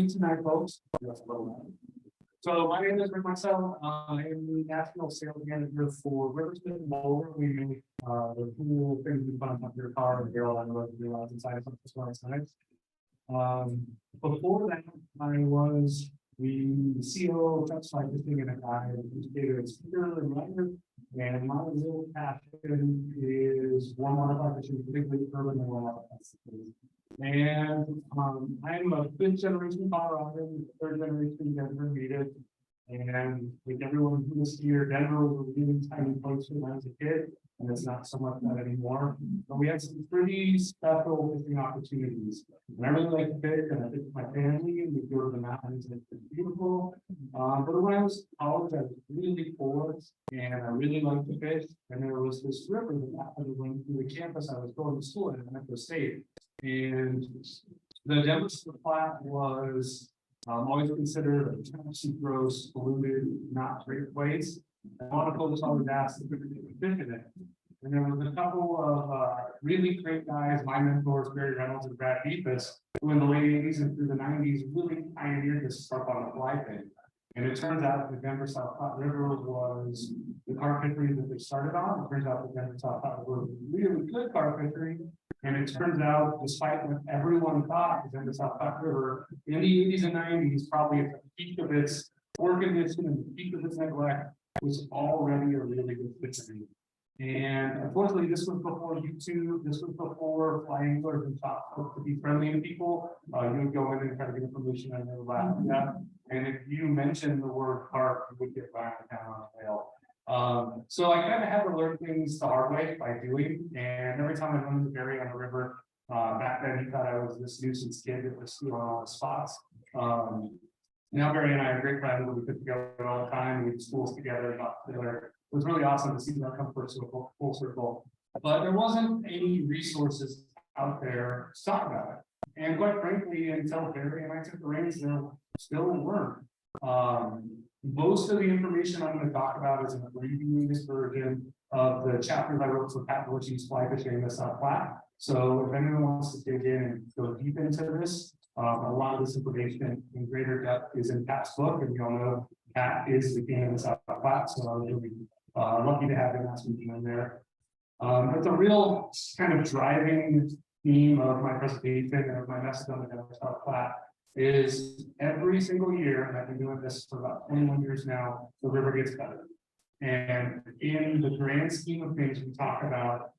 tonight, folks. So my name is Mikesell. I am the national sales manager for Riversmith Mower. We make the cool things you put on top of your car and all on the road to do inside something as nice. Before that, I was the CEO of Chatfield and a guy educator and speaker and writer. And my real passion is warm-water fishing, particularly urban warm-water fishing. And I'm a fifth generation Coloradan, third generation Denver native. And like everyone who was here, Denver was a really tiny place when I was a kid, and it's not so much that anymore. But we had some pretty special fishing opportunities. And I really like to fish, and I fish with my family, and we go to the mountains, and it's beautiful. But when I was in college, I was really bored, and I really liked to fish. And there was this river that happened to run through the campus I was going to school at Metro State. And the Denver Platte was always considered a toxic, gross, polluted, not great place. A lot of folks always asked if we could fish in it. And there was a couple of really great guys, my mentors, Barry Reynolds and Brad Beefus, who in the late 80s and through the 90s really pioneered this stuff on the fly thing. And it turns out the Denver South Platte River was the carp fishery that they started on. It turns out the Denver South Platte River was really good carp fishery. And it turns out, despite what everyone thought, the Denver South Platte River in the 80s and 90s, probably at the peak of its poor condition and the peak of its neglect, was already a really good fishery. And unfortunately, this was before YouTube. This was before flying anglers and shop to be friendly to people. You would go in and try to get information and they would laugh at that. And if you mentioned the word carp, you would get right down on the whale. So I kind of had to learn things the hard way by doing. And every time I went to Barry on the river, back then he thought I was this nuisance kid that was stealing all the spots. Now Barry and I are great friends. We put together all the time. We did schools together, got together. It was really awesome to see that come full circle. But there wasn't any resources out there to talk about it. And quite frankly, until Barry and I took the reins, there still weren't. Most of the information I'm going to talk about is an abbreviated version of the chapters I wrote for Pat Dorsey's Fly Fishing in the South Platte. So if anyone wants to dig in and go deep into this, a lot of this information in greater depth is in Pat's book, and we all know Pat is the king of the South Platte, so I was really lucky to have him last week in there. But the real kind of driving theme of my presentation and of my message on the Denver South Platte is every single year, and I've been doing this for about 21 years now, the river gets better. And in the grand scheme of things, we talk about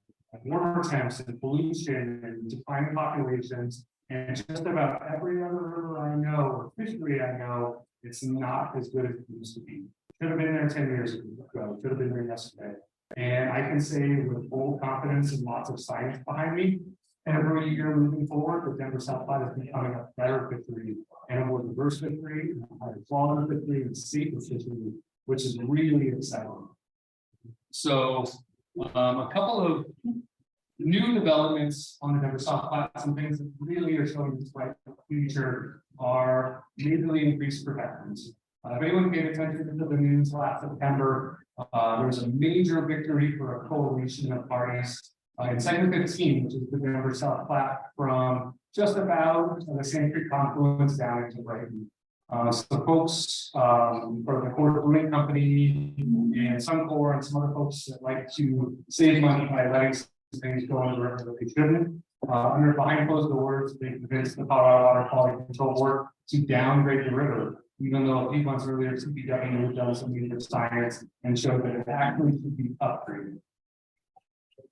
warmer temps and pollution and declining populations, and just about every other river I know or fishery I know, it's not as good as it used to be. Should have been there 10 years ago, should have been there yesterday. And I can say with full confidence and lots of science behind me, every year moving forward, the Denver South Platte is becoming a better fishery and a more diverse fishery, a higher quality fishery, and safer fishery, which is really exciting. So a couple of new developments on the Denver South Platte, some things that really are showing this bright future are majorly increased protections. If anyone paid attention to the news last September, there was a major victory for a coalition of parties in Segment 15, which is the Denver South Platte, from just about the Sand Creek confluence down into Brighton. So folks for the Core Brewing Company and Suncor and some other folks that like to save money by letting things go on the river that they shouldn't. Under behind closed doors, they convinced the Colorado Water Quality Control Board to downgrade the river, even though a few months earlier, CCTU had done some major science and showed that it actually should be upgraded.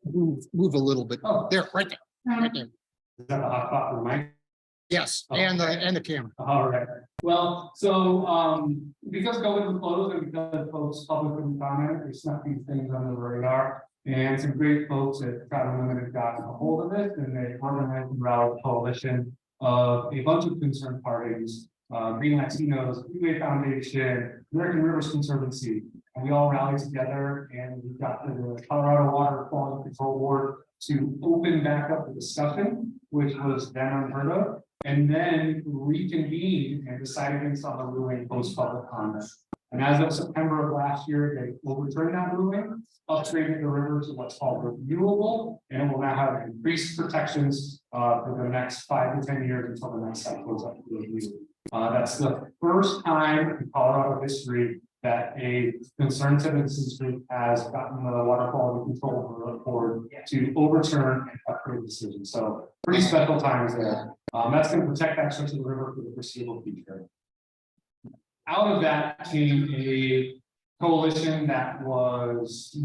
Move a little bit. Oh, There, right there. Right there. is that the hot spot for the mic? Yes, Oh. and the camera. All right. Well, so because COVID was closed and because folks public couldn't comment, we snuck these things under the radar. And some great folks at Travel Limited got a hold of it, and they organized and rallied a coalition of a bunch of concerned parties, Green Latinos, Freeway Foundation, American Rivers Conservancy, and we all rallied together, and we got the Colorado Water Quality Control Board to open back up the discussion, which was then unheard of, and then reconvene and decide against on the ruling post public comment. And as of September of last year, they overturned that ruling, upgraded the river to what's called reviewable, and it will now have increased protections for the next 5 to 10 years until the next cycle is up to review. That's the first time in Colorado history that a concerned citizens group has gotten the water quality control board to overturn a upgrade decision. So pretty special times there. That's going to protect that stretch of the river for the foreseeable future. Out of that came a coalition that was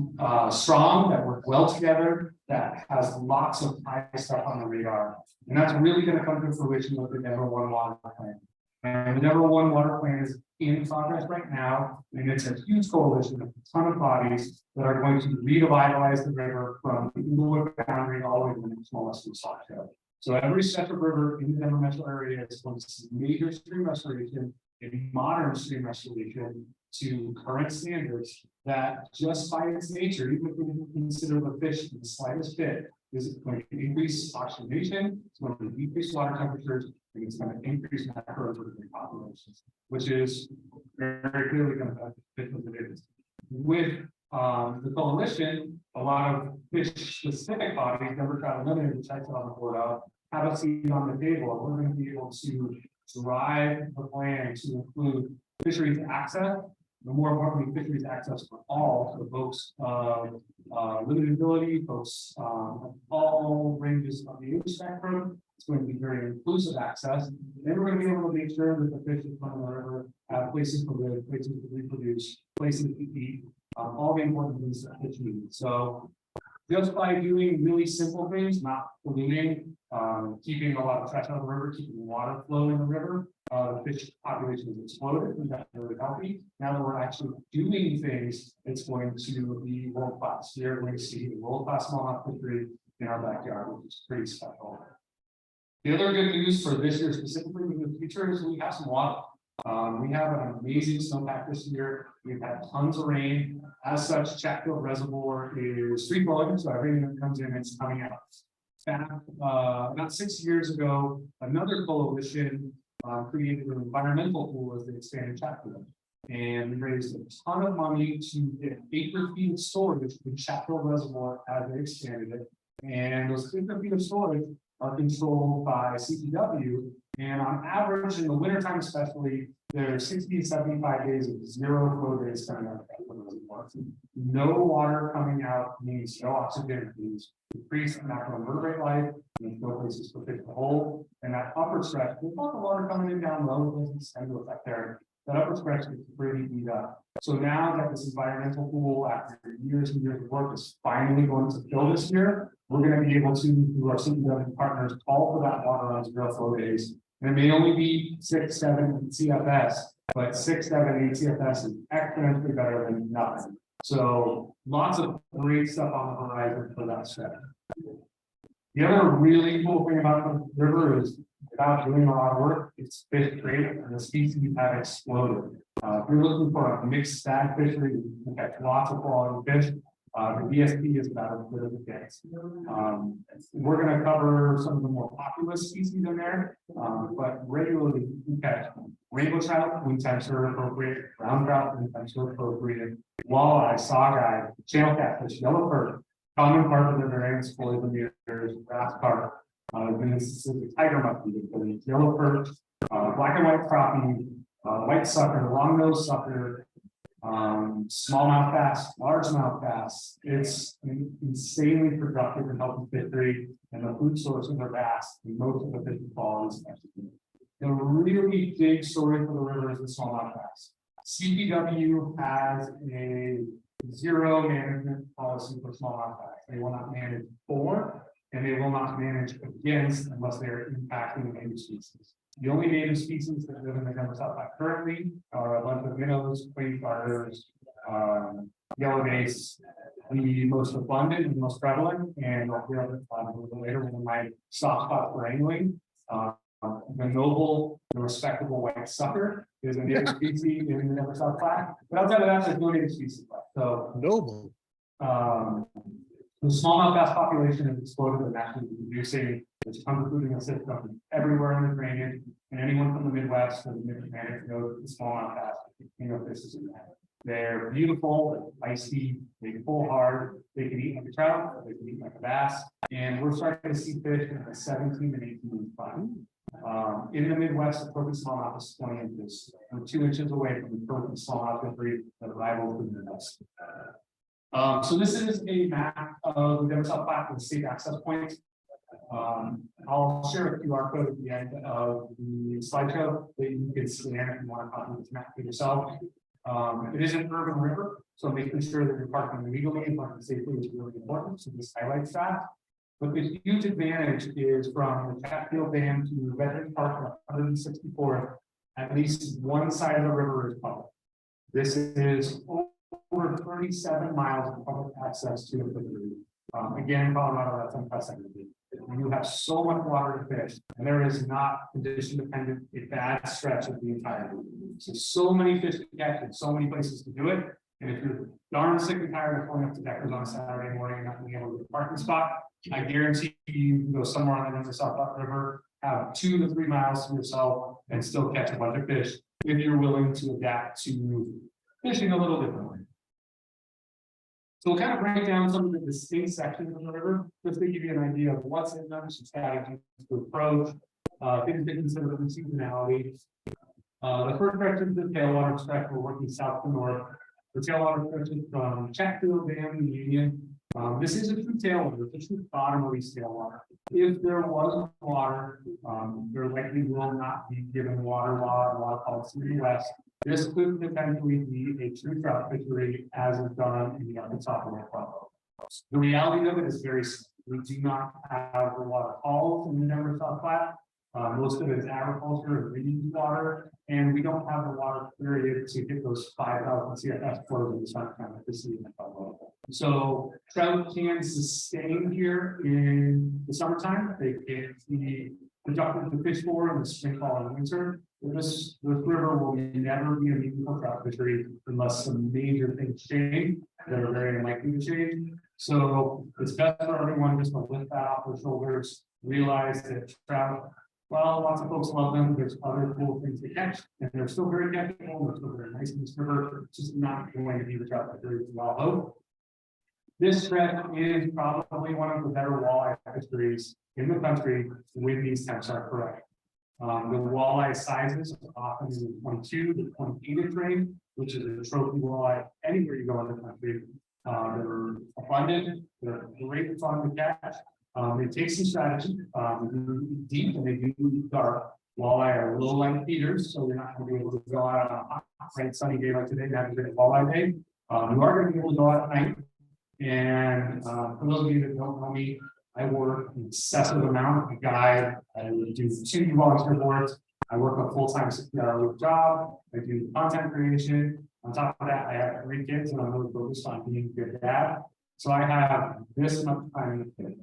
strong, that worked well together, that has lots of high stuff on the radar. And that's really going to come to fruition with the Denver One Water Plan. And the Denver One Water Plan is in progress right now, and it's a huge coalition of a ton of bodies that are going to revitalize the river from the Inglewood boundary all the way to the next western Sawtail. So every stretch of river in the Denver metro area is going to see major stream restoration and modern stream restoration to current standards that just by its nature, even if we consider the fish in the slightest bit, is going to increase oxygenation, it's going to decrease water temperatures, and it's going to increase macronutrient populations, which is very clearly going to benefit the business. With the coalition, a lot of fish-specific bodies, Denver Trout Unlimited, which I sit on the board of, have a seat on the table. We're going to be able to drive the plan to include fisheries access, but more importantly, fisheries access for all, so folks limited ability, folks all ranges of the age spectrum. It's going to be very inclusive access. Then we're going to be able to make sure that the fish that come in the river have places to live, places to reproduce, places to eat, all the important things that fish need. So just by doing really simple things, not polluting, keeping a lot of trash out of the river, keeping the water flow in the river, the fish population has exploded, and that's really healthy. Now that we're actually doing things, it's going to be world class. You're going to see world class smallmouth fishery in our backyard, which is pretty special. The other good news for this year specifically in the future is we have some water. We have an amazing snowpack this year. We've had tons of rain. As such, Chatfield Reservoir is free flowing, so everything that comes in is coming out. Back about 6 years ago, another coalition created an environmental pool as they expanded Chatfield. And we raised a ton of money to get acre-feet of storage in Chatfield Reservoir as they expanded it. And those acre-feet of storage are controlled by CCTU. And on average, in the wintertime especially, there are 60 to 75 days of zero flow days coming out of that reservoir. No water coming out means no oxygen, means increased macroinvertebrate life, means no places for fish to hold. And that upper stretch, with all the water coming in down low, doesn't tend to affect there. That upper stretch gets pretty beat up. So now that this environmental pool, after years and years of work, is finally going to fill this year, we're going to be able to, through our CCTU partners, call for that water on zero flow days. And it may only be 6, 7 CFS, but 6, 7, 8 CFS is exponentially better than nothing. So lots of great stuff on the horizon for that stretch. The other really cool thing about the river is, without doing a lot of work, it's fish great and the species have exploded. If you're looking for a mixed stag fishery, you can catch lots of quality fish. The BSP is about as good as it gets. We're going to cover some of the more popular species in there, but regularly we catch rainbow trout when times are appropriate, brown trout when times are appropriate, walleye, saugeye, channel catfish, yellow perch, common carp in the variants, meters, grass carp, Mississippi tiger monkey, yellow perch, black and white crappie, white sucker, long nose sucker, smallmouth bass, largemouth bass. It's insanely productive and healthy fishery, and the food sources are vast, and most of the fish qualities. The really big story for the river is the smallmouth bass. CCTU has a zero management policy for smallmouth bass. They will not manage for, and they will not manage against unless they are impacting native species. The only native species that live in the Denver South currently are a bunch of minnows, queen garters, yellow bass, the most abundant and most prevalent, and I'll hear about it a little later, one of my soft spots for angling. The noble, the respectable white sucker is a native species in the Denver South Platte. But outside of that, there's no native species left. So Noble. The smallmouth bass population has exploded and actually reducing. There's tons of food in the system everywhere in the drainage, and anyone from the Midwest or the Mid-Atlantic knows that the smallmouth bass, this is in that. They're beautiful, feisty, they can pull hard, they can eat like a trout, they can eat like a bass, and we're starting to see fish in the 17 and 18 inch fun. In the Midwest, the appropriate smallmouth is 20 inches. We're 2 inches away from the appropriate smallmouth fishery that rivals the Midwest. So this is a map of the Denver South Platte with state access points. I'll share a QR code at the end of the slideshow that you can scan if you want to copy this map for yourself. It is an urban river, so making sure that you're parking legally and parking safely is really important. So this highlights that. But the huge advantage is from the Chatfield Dam to Veterans Park on 164th, at least one side of the river is public. This is over 37 miles of public access to the fishery. Again, Colorado, that's unprecedented. You have so much water to fish, and there is not condition dependent a bad stretch of the entire route. So many fish to catch and so many places to do it. And if you're darn sick and tired of pulling up to Deckers on a Saturday morning and not being able to get a parking spot, I guarantee you can go somewhere on the Denver South Platte River, have 2 to 3 miles to yourself, and still catch a bunch of fish if you're willing to adapt to fishing a little differently. So we'll kind of break down some of the distinct sections of the river, just to give you an idea of what's in them, some strategies to approach, things to consider the seasonality. The first stretch is the tailwater stretch. We're working south to north. The tailwater stretch is from Chatfield Dam to Union. This is a true tailwater, it's a true bottom release tailwater. If there was water, there likely will not be given water law and water policy in the West. This could potentially be a true trout fishery as is done in the Arkansas River. The reality of it is very simple. We do not have a lot of falls in the Denver South Platte. Most of it is agriculture and reuse water, and we don't have the water period to get those 5,000 CFS flows in the summertime at this season. So trout can sustain here in the summertime. They can be productive to fish for in the spring, fall, and winter. This river will never be a meaningful trout fishery unless some major things change that are very unlikely to change. So it's best for everyone just to lift that off their shoulders, realize that trout, well, lots of folks love them. There's other cool things to catch, and they're still very catchable. They're still very nice in this river. It's just not going to be the trout fishery we all hope. This stretch is probably one of the better walleye fisheries in the country when these temps are correct. The walleye sizes are often in the 22 to 28 inch range, which is a trophy walleye anywhere you go in the country. They're abundant, they're great fun to catch. They take some strategy, deep and they do dark. Walleye are low light feeders, so you're not going to be able to go out on a hot, bright, sunny day like today and have a good walleye day. You are going to be able to go out at night. And for those of you that don't know me, I work an excessive amount. I guide, I do 2 volunteer boards. I work a full-time 60-hour job. I do content creation. On top of that, I have 3 kids and I'm really focused on being a good dad. So I have this much time to fit.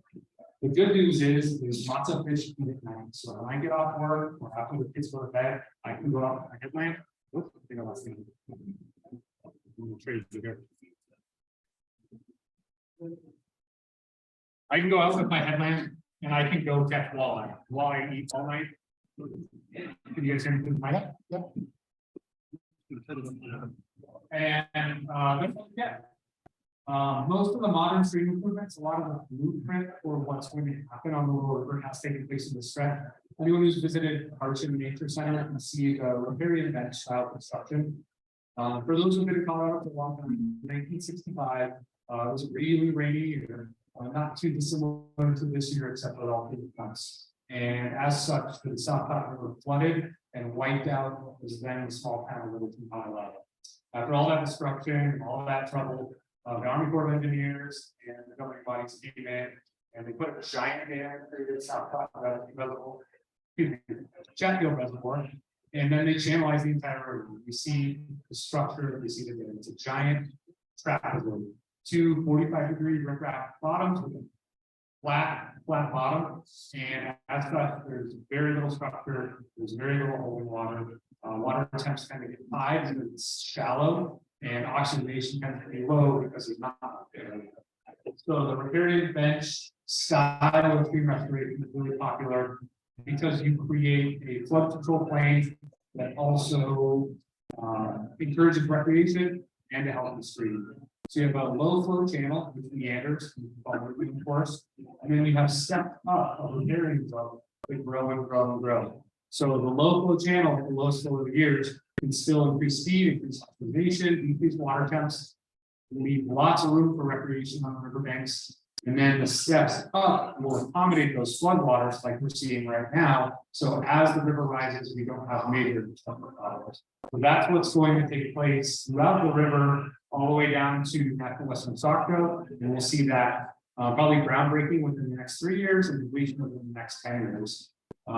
The good news is lots of fish eat at night. So when I get off work or after the kids go to bed, I can go out and headland. Oops, I think I lost the trade here. I can go out with my headlamp and I can go catch walleye. Walleye eat all night. Can you guys hear me through my head? Yep. And yeah. Most of the modern stream improvements, a lot of the blueprint for what's going to happen on the lower river has taken place in the stretch. Anyone who's visited Hardship Nature Center can see the riparian bench style construction. For those who've been in Colorado for a long time, in 1965, it was a really rainy year, not too dissimilar to this year, except for all 3 months. And as such, the South Platte River flooded and wiped out what was then a small town of Littleton, Colorado. After all that destruction and all that trouble, the Army Corps of Engineers and the governing bodies came in and they put a giant dam, created South Platte Reservoir, Chatfield Reservoir, and then they channelized the entire river. You see the structure, you see the dam. It's a giant trap road. 2 45-degree riprap bottoms with a flat bottom, and as such, there's very little structure, there's very little holding water. Water temps tend to get high because it's shallow, and oxidation tends to be low because it's not there. So the riparian bench style of stream restoration is really popular because you create a flood control plain that also encourages recreation and to help the stream. So you have a low flow channel with meanders, of course, and then we have stepped up a riparian zone they grow and grow and grow. So the low flow channel, the lowest flow of the years, can still increase speed, increase optimization, increase water temps, leave lots of room for recreation on the riverbanks. And then the steps up will accommodate those floodwaters like we're seeing right now. So as the river rises, we don't have major floodwaters. So that's what's going to take place throughout the river, all the way down to Natural Western Saco. And we'll see that probably groundbreaking within the next 3 years and completion within the next 10 years.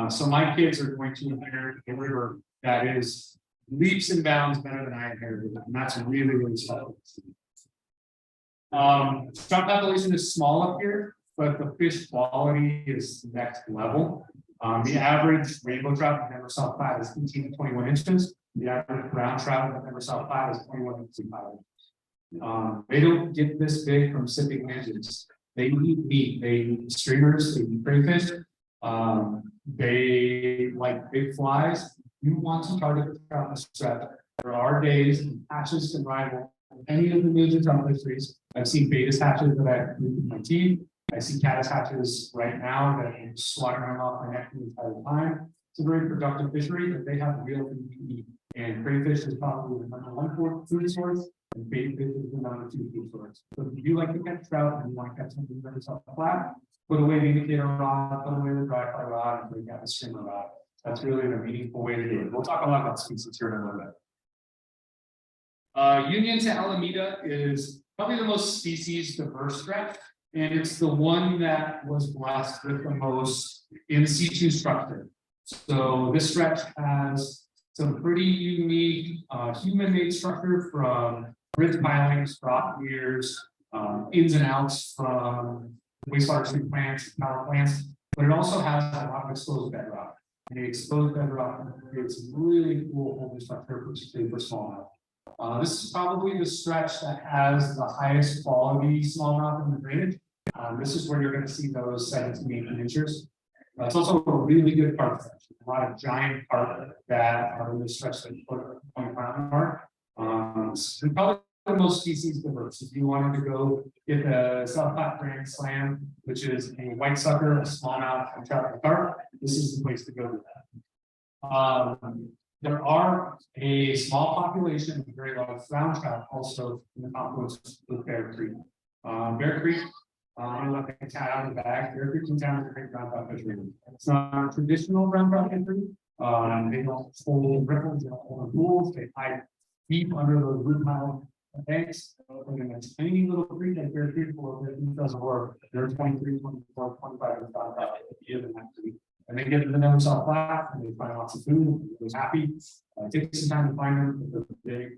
So my kids are going to inherit a river that is leaps and bounds better than I inherited. And that's really, really special. Trout population is small up here, but the fish quality is next level. The average rainbow trout in Emerald Platte is 18 to 21 inches. The average brown trout in Emerald Platte is 21 to 25 inches. They don't get this big from sipping midges. They eat meat, they eat streamers, they eat crayfish. They like big flies. You want to target the trout in the stretch. There are days and hatches can rival any of the major trout fisheries. I've seen beta hatches that I've moved with my team. I see caddis hatches right now that I'm slaughtering off my neck the entire time. It's a very productive fishery, but they have real food to eat. And crayfish is probably the #1 food source, and bait fish is the #2 food source. So if you like to catch trout and you want to catch something very flat, put away the indicator rod, put away the dry fly rod, and bring out the streamer rod. That's really the meaningful way to do it. We'll talk a lot about species here in a little bit. Union to Alameda is probably the most species diverse stretch, and it's the one that was blessed with the most in situ structure. So this stretch has some pretty unique human-made structure from ridge pilings, rock weirs, ins and outs from wastewater treatment plants, power plants, but it also has a lot of exposed bedrock. And the exposed bedrock creates really cool holding structure, particularly for smallmouth. This is probably the stretch that has the highest quality smallmouth in the drainage. This is where you're going to see those 17 to 18 inches. It's also a really good carp stretch. A lot of giant carp that are in the stretch that put a 25 mark. It's probably the most species diverse. If you wanted to go get the South Platte Grand Slam, which is a white sucker, a smallmouth, and trout and carp, this is the place to go with that. There are a small population of very large brown trout also in the confluence with Bear Creek. Bear Creek, I'm gonna let the cat out of the bag. Bear Creek in town is a great brown trout fishery. It's not a traditional brown trout fishery. They don't hold ripples, they don't hold pools, they hide deep under those root pile banks. In a tiny little creek like Bear Creek or Reservoir, there are 23, 24, 25 in that creek. And they get to the South Platte and they find lots of food. They're happy. Take some time to find them. They're big.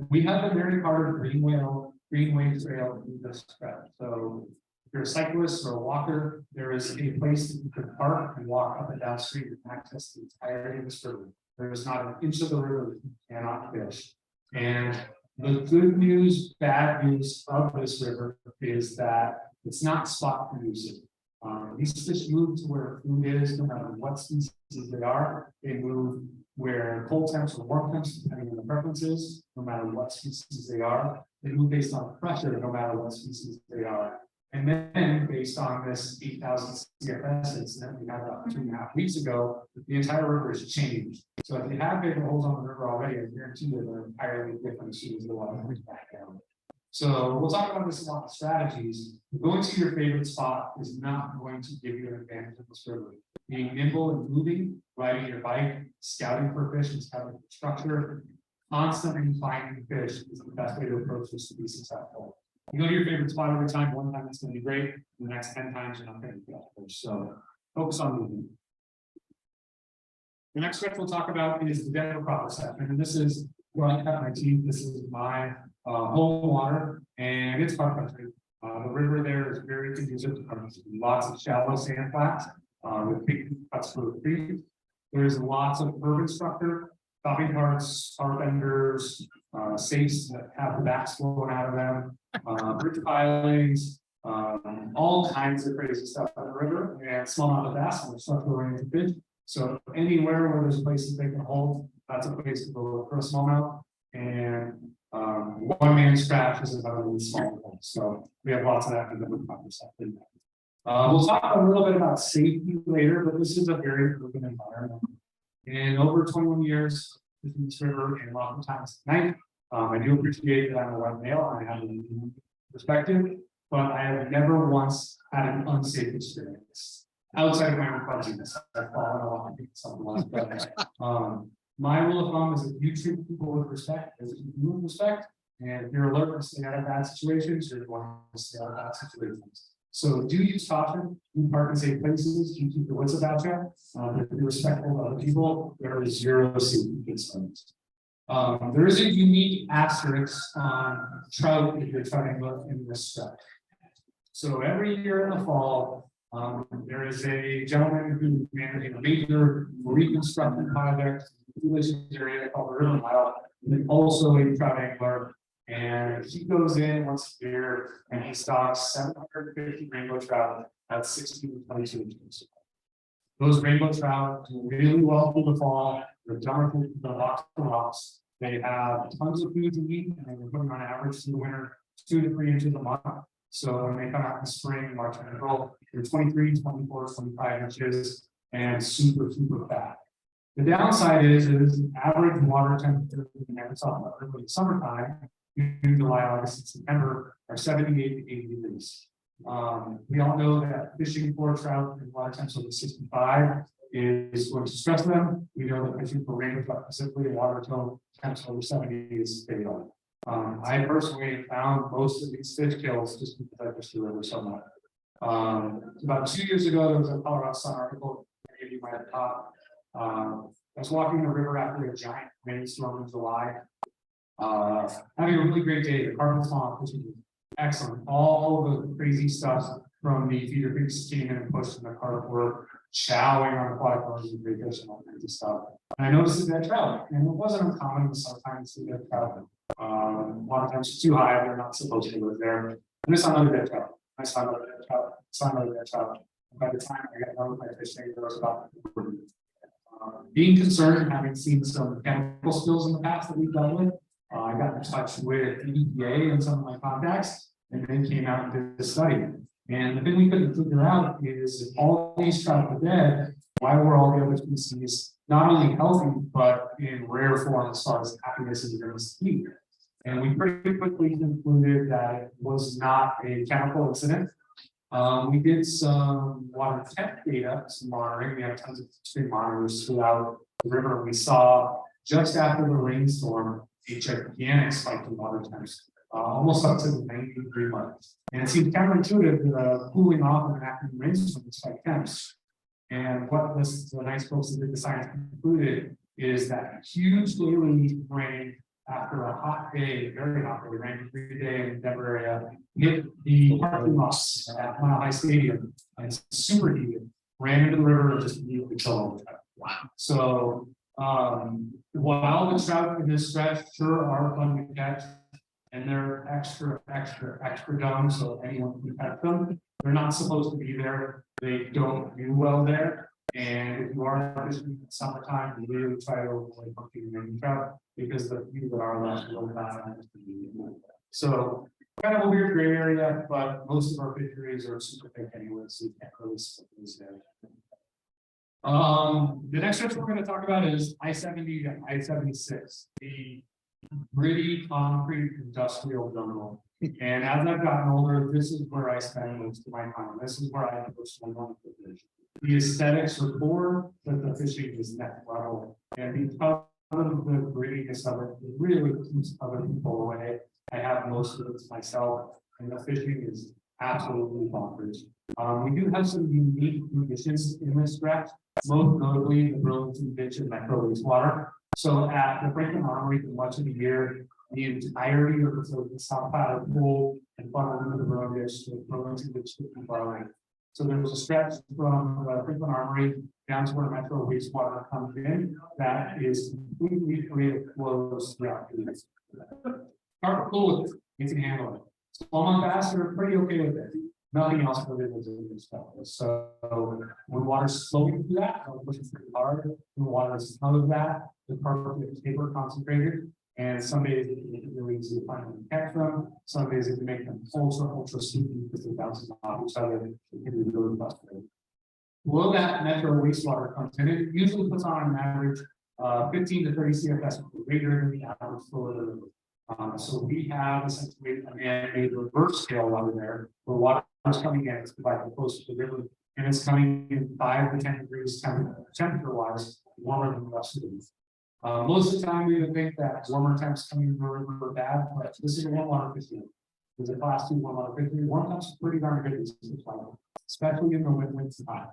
We have a very hard greenway trail in this stretch. So if you're a cyclist or a walker, there is a place that you can park and walk up and downstream and access the entirety of this river. There is not an inch of the river that you cannot fish. And the good news, bad news of this river is that it's not spot producing. These fish move to where food is, no matter what species they are. They move where cold temps or warm temps, depending on the preferences, no matter what species they are. They move based on pressure, no matter what species they are. And then based on this 8,000 CFS incident we had about 2.5 weeks ago, the entire river has changed. So if you have big holes on the river already, I guarantee you they're entirely different as soon as the water comes back down. So we'll talk about this a lot of strategies. Going to your favorite spot is not going to give you an advantage in this river. Being nimble and moving, riding your bike, scouting for fish and scouting for structure, constantly finding fish is the best way to approach this to be successful. You go to your favorite spot every time, one time it's going to be great, the next 10 times you're not going to get fish. So focus on moving. The next stretch we'll talk about is the Denver Proper section. And this is where I cut my teeth. This is my home water, and it's carp country. The river there is very conducive to carp. Lots of shallow sand flats with big cuts for the creek. There's lots of urban structure, shopping carts, carp vendors, safes that have the backs flowing out of them, bridge pilings, all kinds of crazy stuff on the river, and smallmouth bass, and structural oriented fish. So anywhere where there's places they can hold, that's a place to go for a smallmouth. And one man's trash is about a really small one. So we have lots of that in the proper section. We'll talk a little bit about safety later, but this is a very urban environment. In over 21 years, in this river and oftentimes at night, I do appreciate that I'm a white male and I have a unique perspective, but I have never once had an unsafe experience. Outside of my own clumsiness, I've fallen off and something like that. My rule of thumb is that you treat people with respect as you do with respect, and if you're alert to stay out of bad situations, you're going to stay out of bad situations. So do use caution, do park in safe places, do keep your wits about you, but be respectful to other people. There is zero safety concerns. There is a unique asterisk on trout if you're trying to look in this stuff. So every year in the fall, there is a gentleman who's managing a major reconstruction project in this area called the River Mile, and also a trout angler. And he goes in once a year and he stocks 750 rainbow trout at 16 to 22 inches. Those rainbow trout do really well through the fall. They're dumber than the rocks. They have tons of food to eat, and they're putting on average through the winter 2 to 3 inches a month. So when they come out in spring, March, and April, they're 23, 24, 25 inches and super, super fat. The downside is average water temperature in the summertime, June, July, August, and September are 78 to 80 degrees. We all know that fishing for trout in water temps over 65 is going to stress them. We know that fishing for rainbow trout, specifically water temps over 70 is fatal. I personally found most of these fish kills just because I fished the river so much. About 2 years ago, there was a Colorado Sun article, maybe you might have caught. I was walking the river after a giant rainstorm in July. Having a really great day. The carpet swamp, which was excellent. All the crazy stuff from the feeder creeks came in and pushed in the carpet were chowing on aquatic birds and great fish and all kinds of stuff. And I noticed that trout, and it wasn't uncommon in the summertime to see that trout. A lot of times it's too high, they're not supposed to live there. And I saw another dead trout. I saw another dead trout. I saw another dead trout. And by the time I got done with my fishing, there was about being concerned and having seen some chemical spills in the past that we've dealt with. I got in touch with the EPA and some of my contacts, and then came out and did the study. And the thing we couldn't figure out is if all these trout are dead, why were all the other species not only healthy, but in rare form as far as happiness and endurance to eat? And we pretty quickly concluded that it was not a chemical incident. We did some water temp data, some monitoring. We have tons of extreme monitors throughout the river. We saw just after the rainstorm a gigantic spike in water temps, almost up to the 90-degree mark. And it seems counterintuitive that cooling off of an active rainstorm would spike temps. And what the nice folks that did the science concluded is that huge daily rain after a hot day, very hot day, rain every day in the Denver area, hit the parking lots at Mile High Stadium and superheated, ran into the river and just immediately killed them. Wow. So while the trout in this stretch sure are fun to catch, and they're extra dumb, so anyone can catch them, they're not supposed to be there. They don't do well there. And if you are fishing in the summertime, you really try to avoid hooking and trout because the few that are left will die. So kind of a weird gray area, but most of our fisheries are super thick anyway, so you can't really split these there. The next stretch we're going to talk about is I-70 and I-76, the gritty concrete industrial jungle. And as I've gotten older, this is where I spend most of my time. This is where I personally want to fish. The aesthetics are poor, but the fishing is next level. And because of the grittiness of it, it really keeps other people away. I have most of it myself, and the fishing is absolutely bonkers. We do have some unique conditions in this stretch, most notably the Burlington Ditch and Metro wastewater. So at the Franklin Armory for much of the year, the entirety of the south side of the pool and funneled into the Burlington Ditch, the Burlington Ditch and Burlington. So there was a stretch from Franklin Armory down to where Metro wastewater comes in that is completely free of flows throughout the year. Carpet cool with it, you can handle it. Smallmouth bass are pretty okay with it. Nothing else really will do this stuff. So when water's flowing through that, I'll push it pretty hard. When water is out of that, the carpet is paper concentrated, And some days it can make it really easy to find them and catch them. Some days it can make them ultra sleepy because they're bouncing off each other. It can be really frustrating. Below that, metro wastewater comes in. It usually puts on an average 15 to 30 CFS greater than the average flow of the river. So we have essentially a man-made reverse scale over there where water is coming in, it's divided close to the river, and it's coming in 5 to 10 degrees temperature wise warmer than the rest of the river. Most of the time we would think that warmer temps coming in the river are bad, but this is a warm water fishing. There's a class 2 warm water fishing. Warm temps are pretty darn good, especially in the winter time.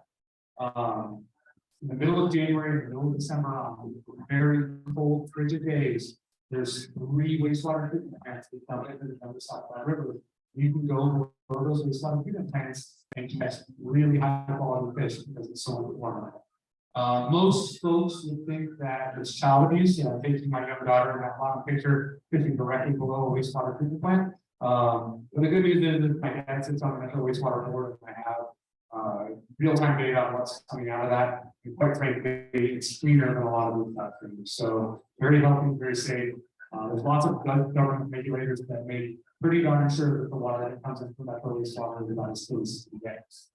In the middle of January, the middle of December, on very cold, frigid days, there's 3 wastewater treatment plants that come into the other side of that river. You can go to those wastewater treatment plants and catch really high quality fish because it's so much warmer. Most folks would think that it's child abuse. Taking my young daughter in that bottom picture, fishing directly below a wastewater treatment plant. But the good news is my dad sits on the Metro Wastewater Board, and I have real-time data on what's coming out of that. And quite frankly, it's cleaner than a lot of those things. So very healthy, very safe. There's lots of government regulators that make pretty darn sure that the water that comes in from that wastewater is about as clean as it gets.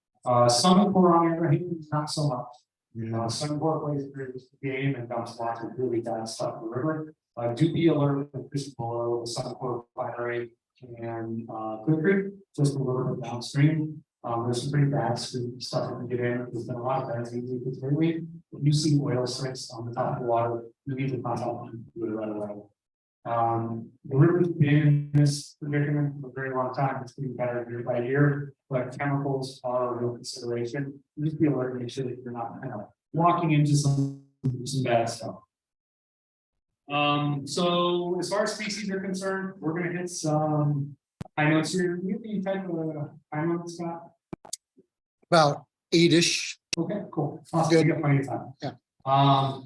Some core on the other hand, not so much. Some core plays a very game and dumps lots of really bad stuff in the river. Do be alert to fish below the Suncor refinery and Clear Creek, just a little bit downstream. There's some pretty bad stuff that can get in. There's been a lot of benzene leaks lately. If you see oil slicks on the top of the water, you need to contact them and do it right away. The river's been in this predicament for a very long time. It's getting better year by year, but chemicals are a real consideration. You just be alert to make sure that you're not kind of walking into some bad stuff. So as far as species are concerned, we're going to hit some high notes here. You have any type of high notes, Scott? About 8-ish. Okay, cool. Awesome. Good. You got plenty of time. Yeah.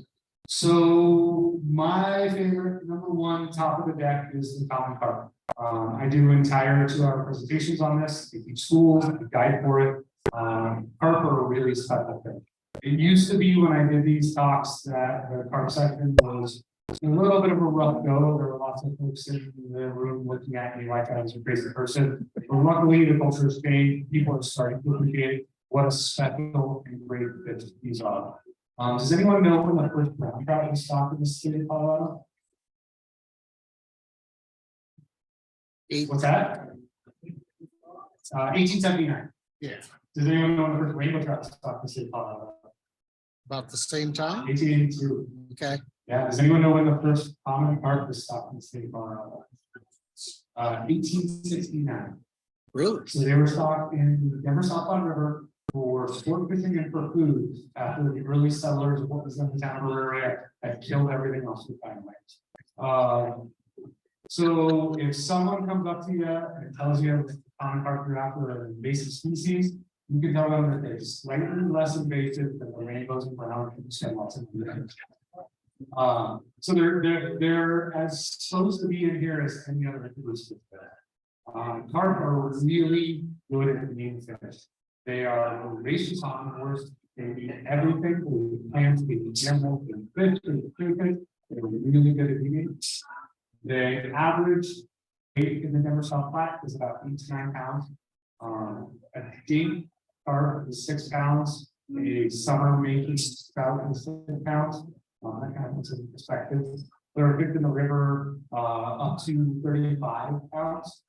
So my favorite number 1 top of the deck is the common carp. I do entire 2-hour presentations on this. I teach schools, I guide for it. Carp are a really special thing. It used to be when I did these talks that the carp section was a little bit of a rough go. There were lots of folks in the room looking at me like I was a crazy person. But luckily, the culture has changed. People are starting to appreciate what a special and great fish these are. Does anyone know when the first brown trout was stocked in the state of Colorado? What's that? 1879. Yeah. Does anyone know when the first rainbow trout was stocked in the state of Colorado? About the same time. 1882. Okay. Yeah. Does anyone know when the first common carp was stocked in the state of Colorado? 1869. Really? So they were stocked in the Denver Southbound River for sport fishing and for food after the early settlers of what was in the town area had killed everything else with dynamite. So if someone comes up to you and tells you that the common carp you're after an invasive species, you can tell them that they're slightly less invasive than the rainbows and brown and stem lots of them. So they're as supposed to be in here as any other species. Carp are really good at being fish. They are voracious omnivores. They eat everything. They eat plants, they eat animals, they eat fish, they eat cricket. They're really good at eating. The average weight in the Denver South Platte is about 8 to 9 pounds. A dink carp is 6 pounds. A summer making trout is 6 pounds. That kind of puts it in perspective. They're picked in the river up to 35 pounds.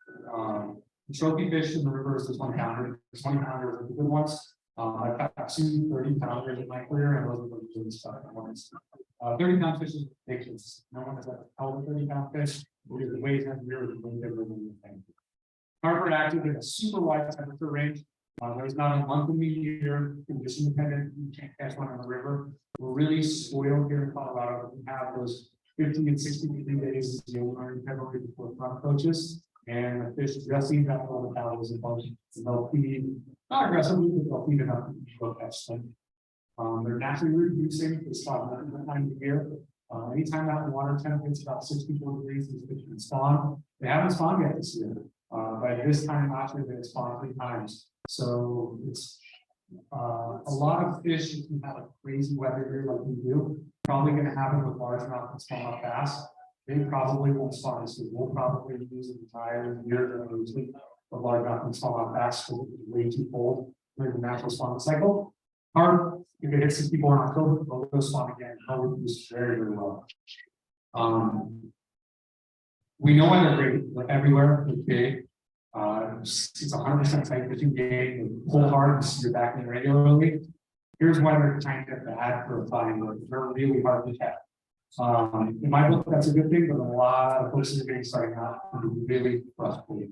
The trophy fish in the river is the 20 pounder. The 20 pounder are the good ones. I've got 2 30 pounders in my career, and those are the good stuff. 30 pound fish is ridiculous. No one has ever held a 30 pound fish. The weight has really been bigger than you think. Carp are active in a super wide temperature range. There's not a month in the year, condition dependent, you can't catch one on the river. We're really spoiled here in Colorado. We have those 50 and 60 degree days in January and February before front approaches. And the fish just eat up all the calories and bugs. They'll feed, not aggressively, but they'll feed enough to go catch them. They're naturally reproducing. They stop at the time of the year. Anytime out in the water temperature, it's about 64 degrees, these fish can spawn. They haven't spawned yet this year. But this time last year, they spawned 3 times. So it's a lot of fish, if you have a crazy weather here like we do, probably going to happen with largemouth and smallmouth bass. they probably won't spawn us. We'll probably use the entire year to the large enough and spawn out fast, because it's way too cold during the natural spawn cycle. Hard, if it hits 64 in October, they'll go spawn again. How we use very, very well. We know why they're great. They're everywhere. They're big. It's 100% tight fishing game. They pull hard and see your back in regularly. Here's why they're kind of bad for a flying bird. They're really hard to catch. In my book, that's a good thing, but a lot of folks are getting starting out and really frustrated.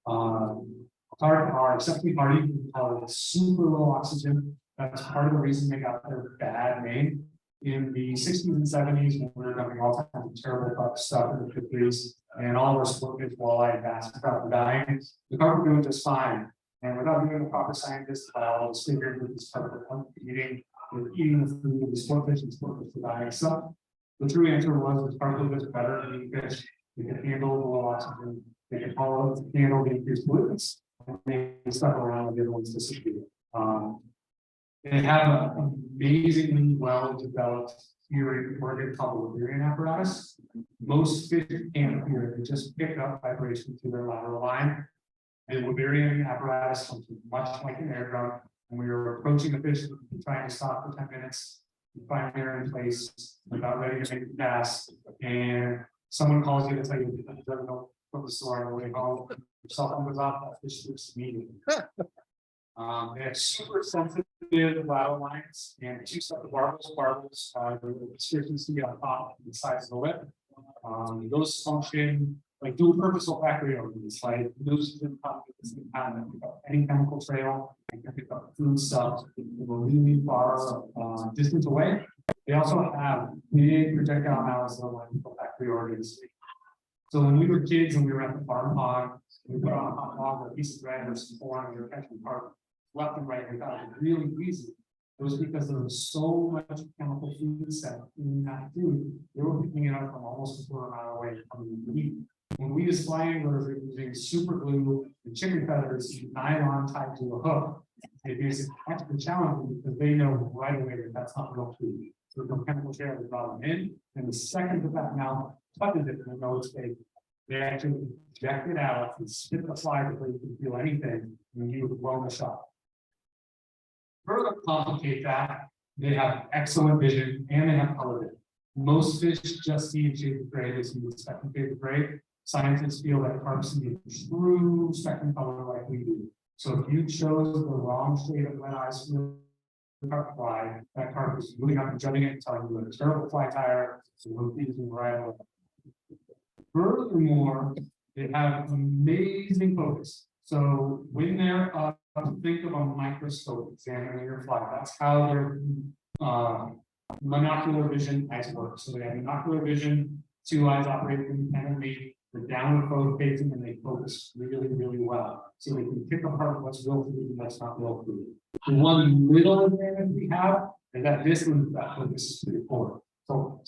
Are exceptionally hardy, super low oxygen. That's part of the reason they got their bad name. In the 60s and 70s, when we were dumping all kinds of terrible stuff in the 50s, and all those scorpions, walleye, and bass were dying, the carp were doing just fine. And without doing the proper scientists, biologists figured that this carp were eating the food of the sportfish, and sportfish were dying. So the true answer was the carp was better than the fish. They could handle the low oxygen, they could handle the increased pollutants, and they stuck around and the other ones disappeared. They have an amazingly well-developed hearing organ called the hearing apparatus. Most fish can't hear, they just pick up vibration through their lateral line. And the hearing apparatus functions much like an air drum. And we were approaching the fish, trying to stop for 10 minutes, you find air in place, about ready to make the pass, and someone calls you to tell you that you don't know from the store on the way home. Your cell phone goes off, that fish looks immediately. They have super sensitive lateral lines and two separate barbels. The restrictions to get on top of the size of the lip. Those function like dual purpose olfactory organs, like those can pick up any chemical trail, and can pick up food stuff really far distance away. They also have big projectile mouths like olfactory organs. So when we were kids and we were at the farm pond, we put on a hot dog or a piece of bread or some corn, and we were catching carp left and right. We thought it was really easy. It was because there was so much chemical food set in that food. They were picking it up from almost a quarter mile away from the meat. When we as fly anglers are using super glue and chicken feathers, nylon tied to a hook, it makes it extra challenging because they know right away that that's not real food. So the chemical trail is brought them in, and the second that now touches it, they know it's fake. They actually eject it out and spit the fly before you can feel anything, and you would blow the shot. Further complicate that, they have excellent vision and they have color vision. Most fish just see in shades of gray as you would expect in shades of gray. Scientists feel that carp see a true spectrum color like we do. So if you chose the wrong shade of wet eyes for the carp fly, that carp is really not judging it and telling you a terrible fly tire, so we're using right away. Furthermore, they have amazing focus. So when they're up, think of a microscope examining your fly. That's how their monocular vision eyes work. So they have monocular vision, two eyes operate independently, they're downward forward facing, and they focus really, really well. So they can pick apart what's real food and what's not real food. The one little advantage we have is that this focus is pretty poor. So,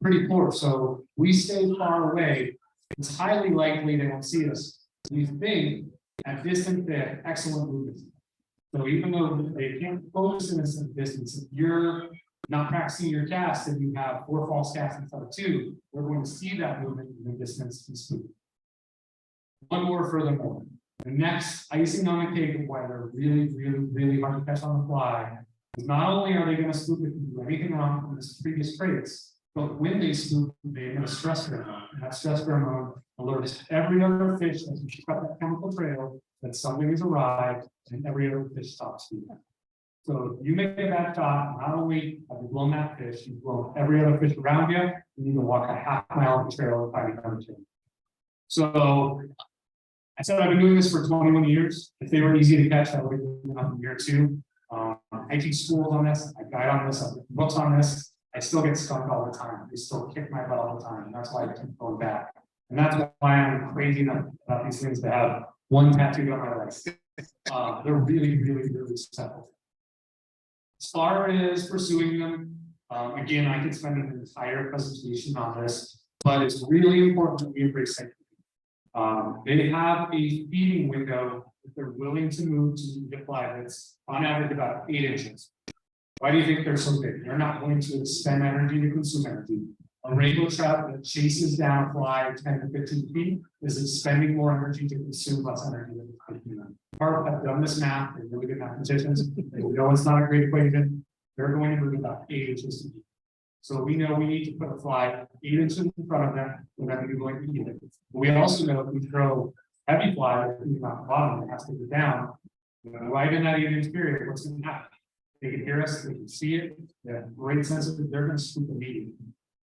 pretty poor. So we stay far away. It's highly likely they won't see us. We think at distance they have excellent movement. So even though they can't focus in a distance, if you're not practicing your cast and you have 4 false casts instead of 2, we're going to see that movement in the distance and spook. One more furthermore. The next icing on the cake of why they're really, really, really hard to catch on the fly is not only are they going to spook if you do anything wrong from the previous traits, but when they spook, they emit a stress pheromone. And that stress pheromone alerts every other fish as you pick up that chemical trail that something has arrived, and every other fish stops doing that. So if you make a bad shot, not only have you blown that fish, you've blown every other fish around you. You need to walk a half mile of the trail and find another two. So I said I've been doing this for 21 years. If they were easy to catch, I would have been up in year 2. I teach schools on this, I guide on this, I write books on this. I still get skunked all the time. They still kick my butt all the time. And that's why I keep going back. And that's why I'm crazy enough about these things to have one tattoo on my legs. They're really, really, really simple. As far as pursuing them, again, I could spend an entire presentation on this, but it's really important that we embrace safety. They have a feeding window that they're willing to move to the fly that's on average about 8 inches. Why do you think they're so big? They're not going to expend energy to consume energy. A rainbow trout that chases down a fly 10 to 15 feet is spending more energy to consume less energy than it's taking them. Carp have done this math, they're really good mathematicians, they know it's not a great equation, they're going to move about 8 inches to eat. So we know we need to put a fly 8 inches in front of them, and then we're going to eat it. But we also know if we throw heavy fly, at the bottom, it has to go down, right in that 8 inch period, what's going to happen? They can hear us, they can see it, they have great sense of it, they're going to swoop immediately.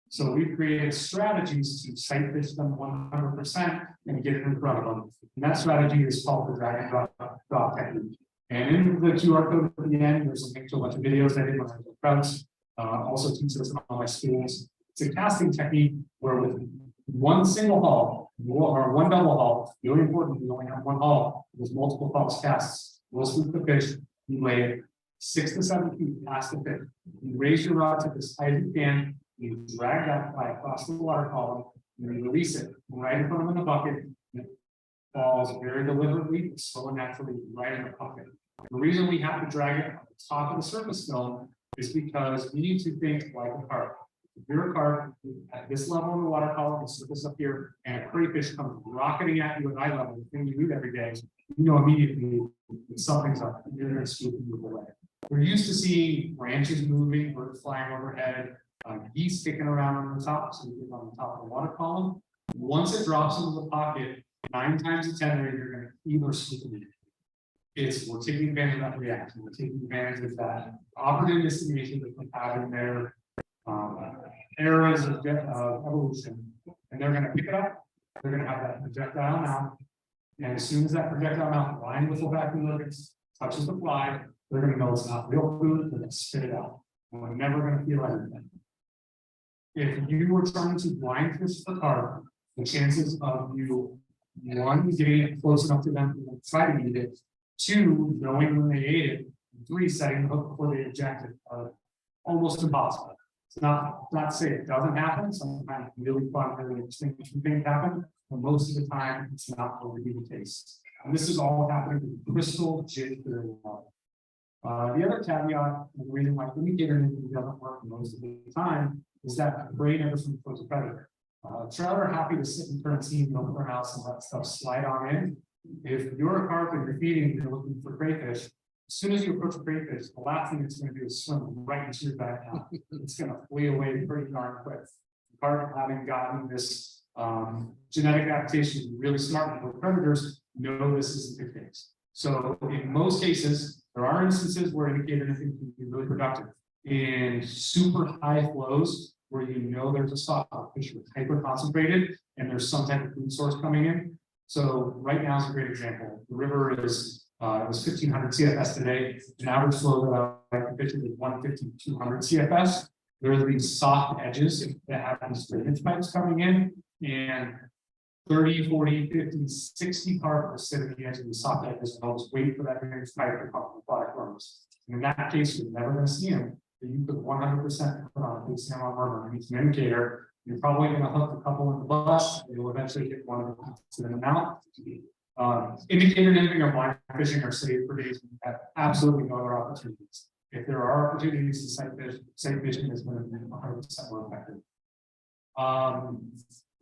So we've created strategies to sight fish them 100% and get it in front of them. And that strategy is called the drag and drop technique. And in the QR code at the end, there's a link to a bunch of videos I did when I was with Crouch. Also teach this in all my schools. It's a casting technique where with one single haul or one double haul, really important, you only have one haul, there's multiple false casts. We'll swoop the fish, you lay it 6 to 7 feet past the fish. You raise your rod to as high as you can. You drag that fly across the water column, and you release it right in front of them in the bucket. And it falls very deliberately, slow and naturally, right in the bucket. The reason we have to drag it on the top of the surface film is because we need to think like a carp. If you're a carp at this level in the water column, the surface up here, and a crayfish comes rocketing at you at eye level, the thing you eat every day, you know immediately that something's up. You're going to swoop and move away. We're used to seeing branches moving, birds flying overhead. Geese sticking around on the top, so you get on the top of the water column. Once it drops into the pocket, 9 times out of 10, you're going to either swoop it. We're taking advantage of that reaction. We're taking advantage of that opportunistic nature that they have in their eras of evolution, and they're going to pick it up. They're going to have that projectile mouth, and as soon as that projectile mouth line whistle back in the touches the fly, they're going to know it's not real food. They're going to spit it out. And we're never going to feel anything. If you were trying to blind fish the carp, the chances of you, 1, getting close enough to them to try to eat it, 2, knowing when they ate it, 3, setting the hook before they eject it are almost impossible. It's not to say it doesn't happen. Sometimes really fun, really interesting things happen, but most of the time it's not going to be the case. And this is all happening with crystal jig clear water. The other caveat, and the reason why indicator anything doesn't work most of the time, is that the prey never swims towards a predator. Trout are happy to sit in current scene, open their house, and let stuff slide on in. If you're a carp and you're feeding, you're looking for crayfish. As soon as you approach a crayfish, the last thing it's going to do is swim right into your backyard. It's going to flee away pretty darn quick. The carp, having gotten this genetic adaptation, really smart for predators, know this isn't the case. So in most cases, there are instances where indicator anything can be really productive. In super high flows, where you know there's a stock of fish that's hyper concentrated and there's some type of food source coming in. So right now is a great example. The river is it was 1500 CFS today. An average flow that I can is 150 to 200 CFS. There are these soft edges that have these drainage pipes coming in, and 30, 40, 50, 60 carp will sit at the edge of the soft edges and always wait for that drainage pipe to come from aquatic worms. And in that case, you're never going to see them. But you could 100% put on a big salmon murmur and an indicator. You're probably going to hook a couple in the butt. You'll eventually get one of them in the mouth. Indicator nymphing or blind fishing are safe for days. We have absolutely no other opportunities. If there are opportunities to sight fish, safe fishing is going to be 100% more effective.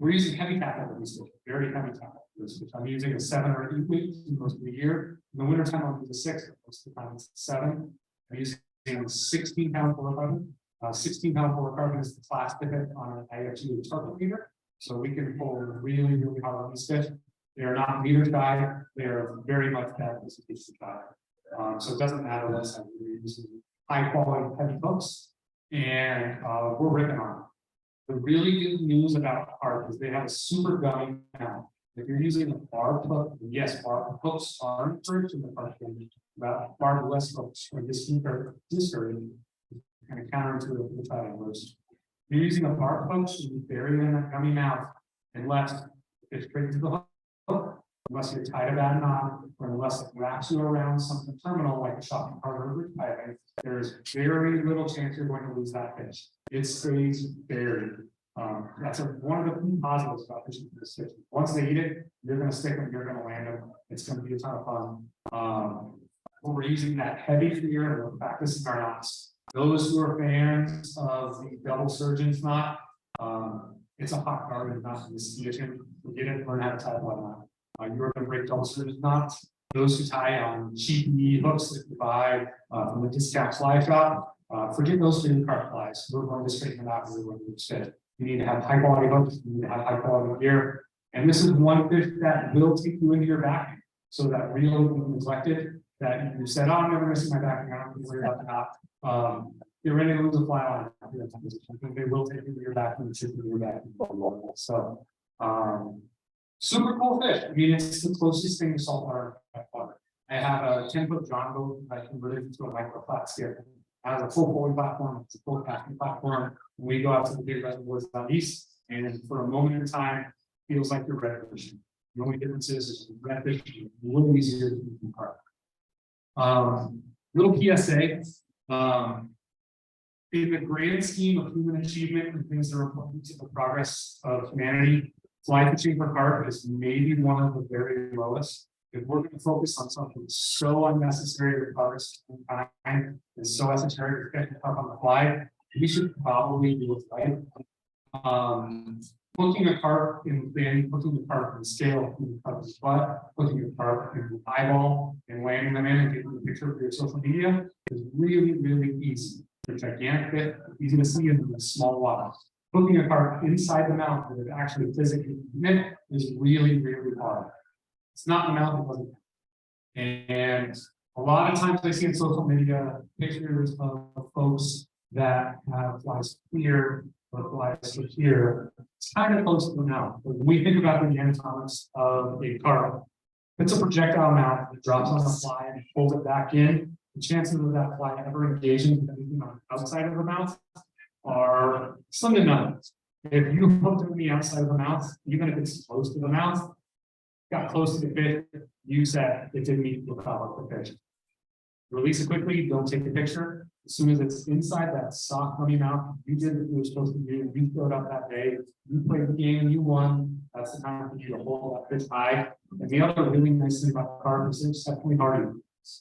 We're using heavy tackle this week, very heavy tackle this week. I'm using a 7 or 8 weeks most of the year. In the wintertime, I'll use a 6, but most of the time it's 7. I'm using 16-pound fluorocarbon. 16-pound fluorocarbon is the class pivot on an IFG target leader. So we can pull really, really hard on these fish. They are not leader guide, they are very much bad as a fish guide. So it doesn't matter what side we're using high quality heavy hooks, and we're ripping on them. The really good news about carp is they have a super gummy mouth. If you're using a barbed hook, yes, barbed hooks are encouraged in the carp game, but barbed-less hooks are discouraged, kind of counterintuitive to the title words. If you're using a barbed hook, you bury it in that gummy mouth and let it straight to the hook, unless you're tied a bad knot, or unless it wraps you around something terminal like a shopping cart or root piping, there is very little chance you're going to lose that fish. It stays buried. That's one of the key positives about fishing for this fish. Once they eat it, you're going to stick them, you're going to land them. It's going to be a ton of fun. We're using that heavy feeder and we're practicing our knots. Those who are fans of the double surgeon's knot, It's a hot carb, it's not in this condition. We get it, learn how to tie whatnot. You're gonna break dumpsters knots. Those who tie on cheap hooks that you buy from the discount fly shop, forget those for your carp flies. We're going to straighten it out. We're going to fit. You need to have high quality hooks. You need to have high quality gear. And this is one fish that will take you into your backing. So that reel neglected that you said, oh, I'm never missing my backing. I don't have to worry about that. You're ready to lose a fly line. They will take you to your backing and chip you to your backing. So, super cool fish. I mean, it's the closest thing to saltwater. I have a 10-foot John boat I converted into a micro flat skip. It has a full pulling platform, it's a full casting platform. We go out to the big reservoirs down east, and for a moment in time, feels like you're red fishing. The only difference is red fishing a little easier to keep carp. Little PSA. In the grand scheme of human achievement and things that are important to the progress of humanity, fly fishing for carp is maybe one of the very lowest. If we're going to focus on something so unnecessary to progress in time, and so esoteric to get carp on the fly, we should probably do it right. Hooking a carp in the fin, hooking the carp in the scale, hooking the carp in the butt, hooking the carp in the eyeball, and landing them in and taking a picture for your social media is really, really easy. They're gigantic fish, easy to see in the small water. Hooking a carp inside the mouth that it actually physically commit is really, really hard. It's not the mouth that doesn't. And a lot of times I see in social media pictures of folks that have flies here or flies here. It's kind of close to the mouth. But when we think about the anatomics of a carp, it's a projectile mouth that drops on the fly and pulls it back in. The chances of that fly ever engaging with anything on the outside of the mouth are slim to none. If you hooked it on the outside of the mouth, even if it's close to the mouth, got close to the fish, you said it didn't meet the power of the fish. Release it quickly, don't take a picture. As soon as it's inside that soft, funny mouth, you did what you were supposed to do. You showed up that day, you played the game, you won. That's the time for you to hold that fish high. And the other really nice thing about carp is it's definitely hardy.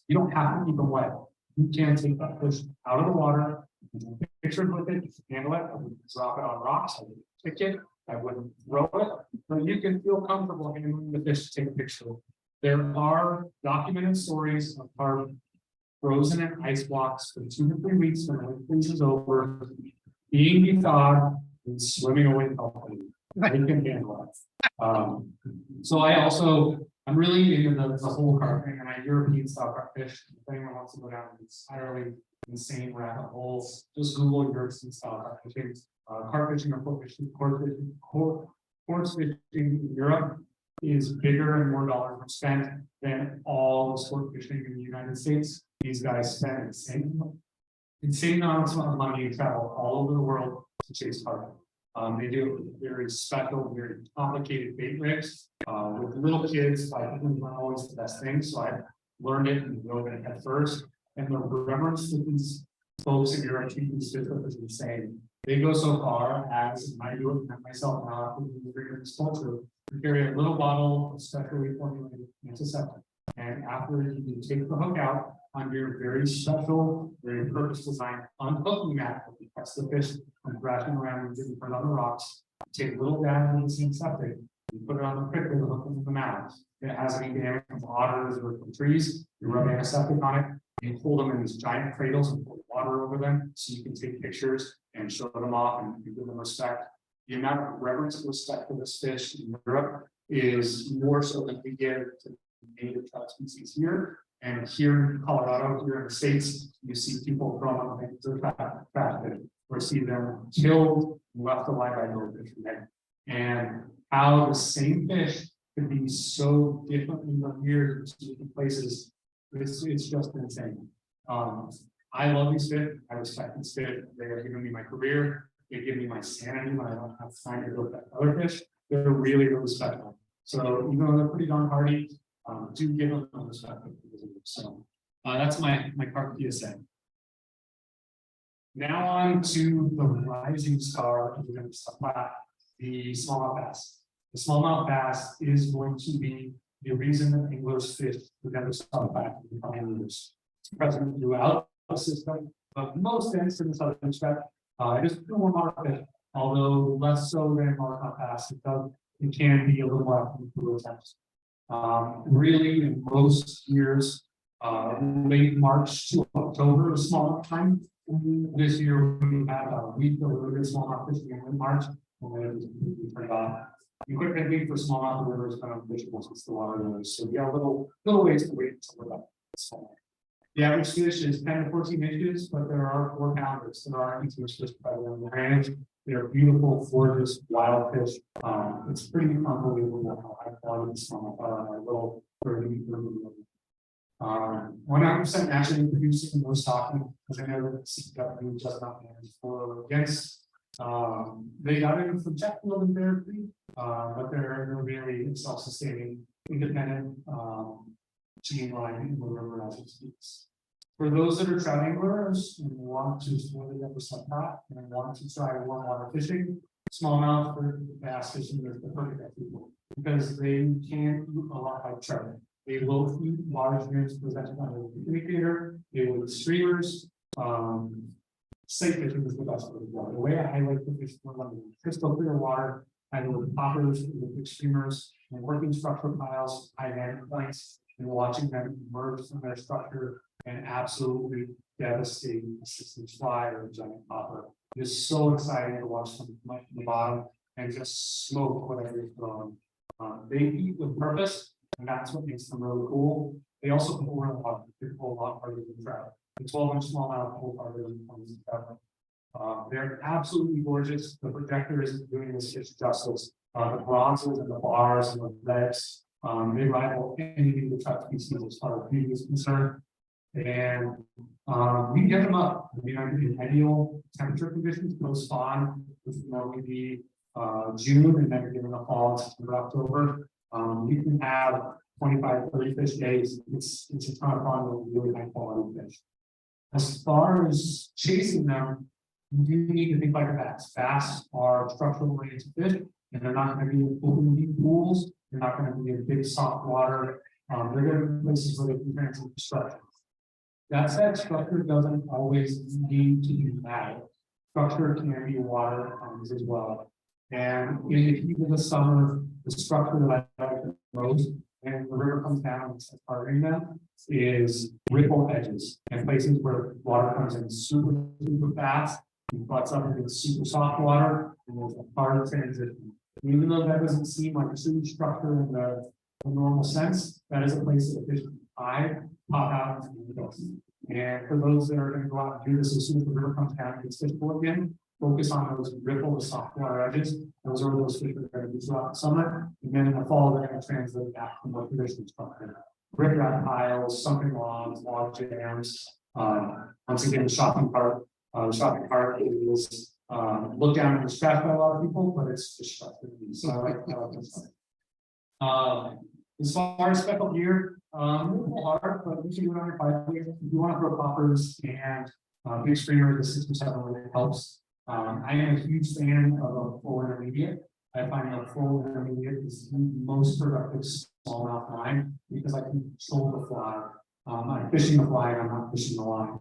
You don't have to keep them wet. You can take that fish out of the water, take pictures with it, handle it, I would drop it on rocks, I would pick it, I wouldn't throw it, but you can feel comfortable handling the fish to take a picture. There are documented stories of carp frozen in ice blocks for 2 to 3 weeks when the freeze is over, being thawed and swimming away healthily. They can handle it. So I'm really into the whole carp thing, and I European style carp fish. If anyone wants to go down this entirely insane rabbit hole, just Google European style carp fishing. Carp fishing or coarse fishing in Europe is bigger and more dollars are spent than all the sport fishing in the United States. These guys spend insane amounts of money and travel all over the world to chase carp. They do very special, very complicated bait rigs with little kids. I think it's not always the best thing, so I learned it and drove it at first. And the reverence that these folks in Europe treat these fish with is insane. They go so far as I do it myself now. In this culture, you carry a little bottle of specially formulated antiseptic, and after you take the hook out on your very special, very purpose designed unhooking mat that protects the fish from thrashing around and getting hurt on the rocks, take a little dab of this antiseptic, and put it on the prick of the hook into the mouth. If it has any damage from otters or from trees, you rub antiseptic on it, and hold them in these giant cradles and pour water over them so you can take pictures and show them off and give them respect. The amount of reverence and respect for this fish in Europe is more so than we give to native trout species here. And here in Colorado, here in the States, you see people throwing them into the trash or see them killed and left alive by no fishermen. And how the same fish could be so differently revered in different places, it's just insane. I love these fish. I respect these fish. They have given me my career. They give me my sanity when I don't have time to look at other fish. They're really, really special. So even though they're pretty darn hardy, do give them respect. So that's my carp PSA. Now on to the rising star of the smallmouth bass. The smallmouth bass is going to be the reason that anglers fish the never saw back in the years. It's present throughout the system, but most ends in the southern stretch. It is 2 or more fish although less so than Marquette Pass, it can be a little more through attempts. Really, in most years, late March to October is small time. This year we had a week of really small fishing in March, and then it was completely turned off. You couldn't wait for smallmouth rivers kind of fish once the water goes. So we have a little ways to wait until we're done. The average fish is 10 to 14 inches, but there are 4 pounders. There are inches fish by the range. They're beautiful, gorgeous, wild fish. It's pretty unbelievable how high quality smallmouth are on our little 100% naturally producing, no stocking, because I know that CCTU just not managed for against. They got in from Chatfield and therapy, but they're really self-sustaining, independent chain line in the river as it speaks. For those that are trout anglers and want to explore the upper subpot and want to try warm water fishing, smallmouth or bass fishing is the perfect people because they can eat a lot like trout. They will eat large units presented on the indicator. They will eat streamers. Safe fishing is the best way to go. The way I highlight the fish for crystal clear water, either with poppers, with big streamers, and working structure piles, high points, and watching them emerge from their structure and absolutely devastating a 6-inch fly or a giant popper. It is so exciting to watch them come up from the bottom and just smoke whatever you're throwing. They eat with purpose. And that's what makes them really cool. They also pull a lot, they pull a lot harder than trout. The 12-inch smallmouth pull harder than trout. They're absolutely gorgeous. The projector isn't doing this fish justice. The bronzes and the bars and the legs, they rival anything the trout species as far as beauty is concerned. And we get them up. In ideal temperature conditions, post spawn, which would normally be June, and then given the fall, September, October. You can have 25, 30 fish days. It's a ton of fun with really high quality fish. As far as chasing them, you do need to think like a bass. Bass are structural oriented fish, and they're not going to be in open deep pools. They're not going to be in big soft water. They're going to be places where they can transit structure. That said, structure doesn't always need to be bad. Structure can be water as well. And in the heat of the summer, the structure that I like the most, and the river comes down and starts hardening them, is ripple edges and places where water comes in super fast, and butts up into super soft water, and there's a hard transition. Even though that doesn't seem like a sewage structure in the normal sense, that is a place that fish can hide, pop out, and go. And for those that are going to go out and do this, as soon as the river comes down and gets fishable again, focus on those ripple, the soft water edges. Those are those fish that are going to be throughout the summer. And then in the fall, they're going to translate back to more traditional structure. Riprap piles, sunken logs, log jams. Once again, the shopping cart. The shopping cart is looked down and distracted by a lot of people, but it's fish structure. So I like that. As far as speckled gear, a little hard, but we can do it on your 5 years. If you want to throw poppers and big streamer, the 6 or 7 really helps. I am a huge fan of a full intermediate. I find a full intermediate is the most productive smallmouth line because I can control the fly. I'm fishing the fly, I'm not fishing the line.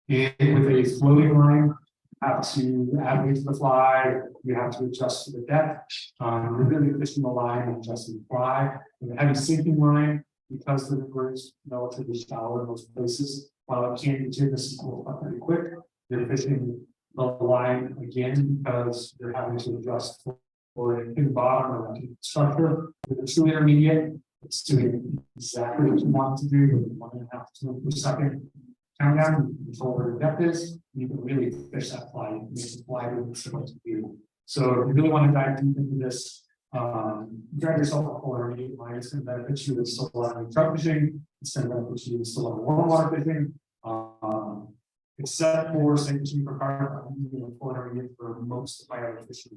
And with a floating line, you have to add weight to the fly, you have to adjust to the depth. You're really fishing the line and adjusting the fly. With a heavy sinking line, because the river is relatively shallow in most places, while it can be this up pretty quick, you're fishing the line again because you're having to adjust for a thin bottom or a structure. With a true intermediate, it's doing exactly what you want to do with 1.5 to 2 per second countdown. You control where the depth is, you can really fish that fly. You can make the fly really similar to you. So if you really want to dive deep into this, grab yourself a full intermediate line. It's going to benefit you with still allowing trout fishing. It's going to benefit you with still allowing warm water fishing. Except for say fishing for carp, I'm using a full intermediate for most of my other fishing.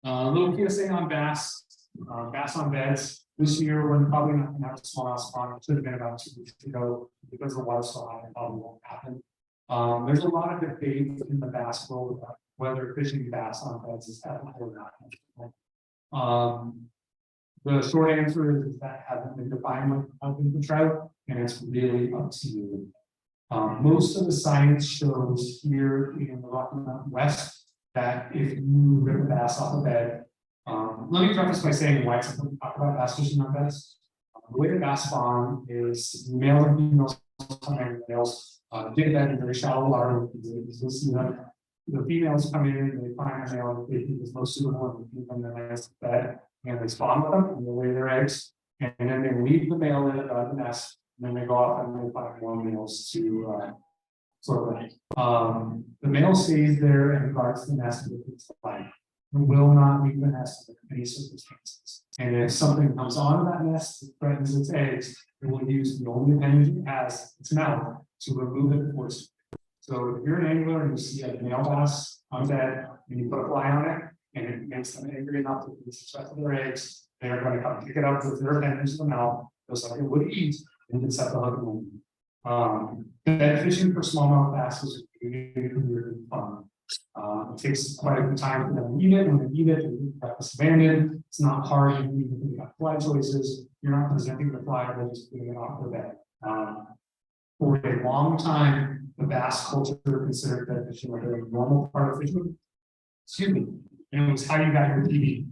Little PSA on bass. Bass on beds. This year, we're probably not going to have a small spawn. It should have been about 2 weeks ago because the water's so high, it probably won't happen. There's a lot of debate in the bass world about whether fishing bass on beds is ethical or not. The short answer is that hasn't been defined like hunting for trout, and it's really up to you. Most of the science shows here in the Rocky Mountain West that if you rip a bass off a bed, let me preface by saying why it's important to talk about bass fishing on beds. The way the bass spawn is male and females, males dig that in very shallow water. The females come in and they find a male they think is most suitable and feed them the nice bed, and they spawn with them and they lay their eggs, and then they leave the male in the nest, and then they go off and they find more males to sort of the male stays there and guards the nest with its life. It will not leave the nest under any circumstances. And if something comes onto that nest that threatens its eggs, it will use the only appendage it has, its mouth, to remove it forcibly. So if you're an angler and you see a male bass on bed and you put a fly on it and it makes them angry enough to disrespect their eggs, they are going to come pick it up with their appendage in the mouth, just like it would eat, and then set the hook and bed fishing for smallmouth bass is really fun. It takes quite a bit of time for them to eat it. When they eat it, they practice abandoned. It's not hard. You got fly choices. You're not presenting the fly, they're just putting it off the bed. For a long time, the bass culture considered bed fishing like a normal part of fishing. Excuse me. And it was how you got your TV.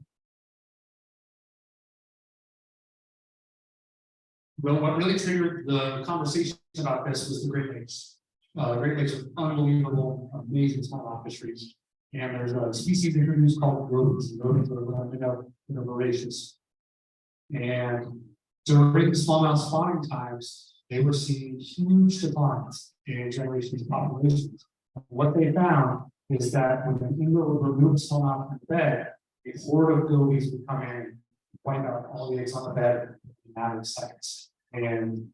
Well, what really triggered the conversation about this was the Great Lakes. Great Lakes are unbelievable, amazing smallmouth fisheries. And there's a species introduced called rodents. Rodents are voracious. And during the smallmouth spawning times, they were seeing huge declines in generations of populations. What they found is that when the angler would remove smallmouth from the bed, a horde of gobies would come in, wipe out all the eggs on the bed in a matter of seconds. And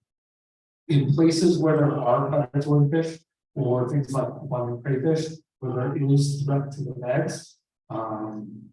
in places where there are predatory fish or things like abundant crayfish, where there is threat to the beds,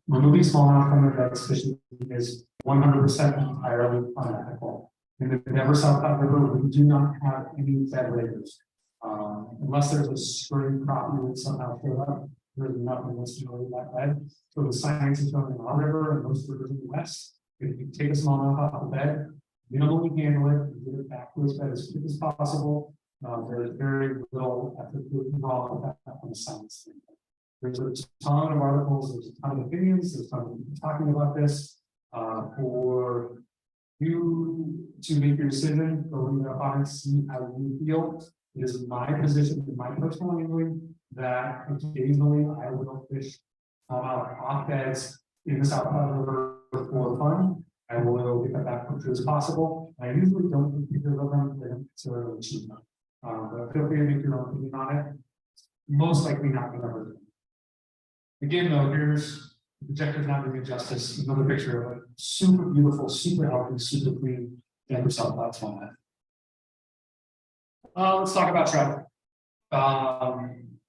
removing smallmouth from the beds fishing is 100% entirely unethical. In the Denver South Platte River, we do not have any bed raiders. Unless there's a spring property that somehow showed up, there's nothing that's doing that bed. So the science is shown in our river and most rivers in the West. If you take a smallmouth off the bed, minimally handle it, and get it back to its bed as quick as possible. There's very little ethically wrong with that from the science standpoint. There's a ton of articles, there's a ton of opinions, there's a ton of people talking about this. For you to make your decision, go read up on it, see how you feel. It is my position, in my personal angling, that occasionally I will fish off beds in the South Platte River for fun. I will get that back as quickly as possible. I usually don't think because of them, they're necessarily cheap. But feel free to make your own opinion on it. Most likely not going to hurt them. Again, though, here's the projector's not doing it justice. Another picture of a super beautiful, super healthy, super clean Denver South Platte smallmouth. Let's talk about trout.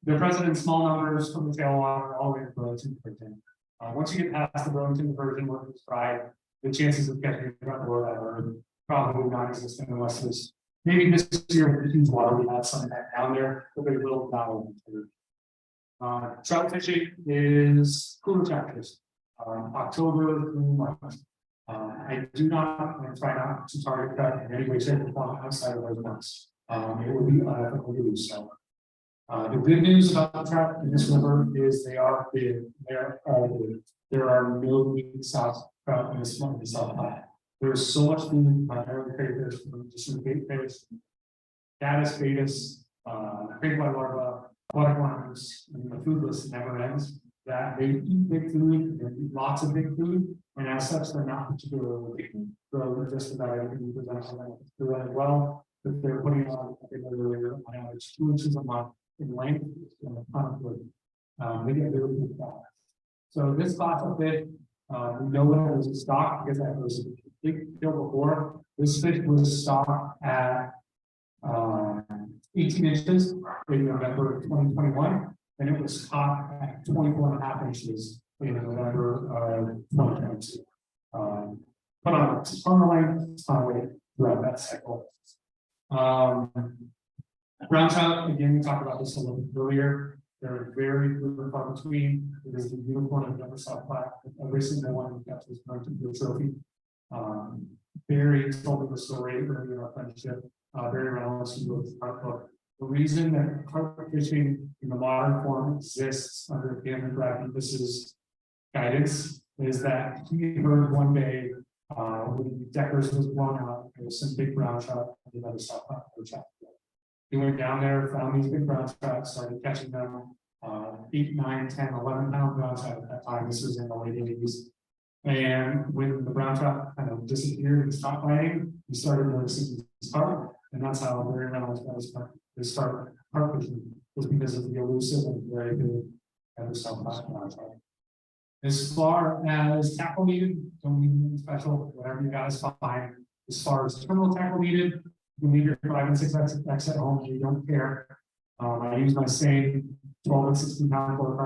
They're present in small numbers from the tailwater all the way to Burlington diversion. Once you get past the Burlington diversion, where it's fried, the chances of catching a front door that are probably non-existent unless there's maybe this year with the huge water we had some of that down there, but very little down. Trout fishing is cooler temperatures, October through March. I do not and try not to target trout in any way, shape, or form outside of those months. It would be unethical to do so. The good news about the trout in this river is they are big. They are all big. There are no weak south trout in this one in the South Platte. There's so much food, primarily crayfish, just bait fish, caddis, betas, big white larva, aquatic worms, and the food list never ends. That they eat big food, they eat lots of big food, and as such, they're not particularly big. So just about everything we present on them as well. But they're putting on, I think earlier, on average 2 inches a month in length and a ton of food. They get really good fat. So this class of fish, we know that it was a stock because that was a big kill before. This fish was stocked at 18 inches in November of 2021, and it was caught at 24.5 inches in November of 2022. Put on a ton of length, ton of weight throughout that cycle. Brown trout, again, we talked about this a little bit earlier. They're very few and far between. It is the unicorn of Denver South Platte. Every single one we've got is going to be a trophy. Barry told me the story earlier in our friendship. Barry Reynolds, who wrote the art book, The reason that carp fishing in the modern form exists under Cameron practices guidance is that he heard one day when Deckers was blown out, there was some big brown trout on the other side of the Chatfield. He went down there, found these big brown trout, started catching them, 8, 9, 10, 11 pound brown trout at that time. This was in the late 80s. And when the brown trout kind of disappeared and stopped biting, he started noticing these carp, and that's how Larry Reynolds got his start carp fishing, was because of the elusive and very good other stuff brown trout. As far as tackle needed, don't need anything special, whatever you guys find. As far as terminal tackle needed, you need your 5 and 6X at home, you don't care. I use my same 12 and 16 pound for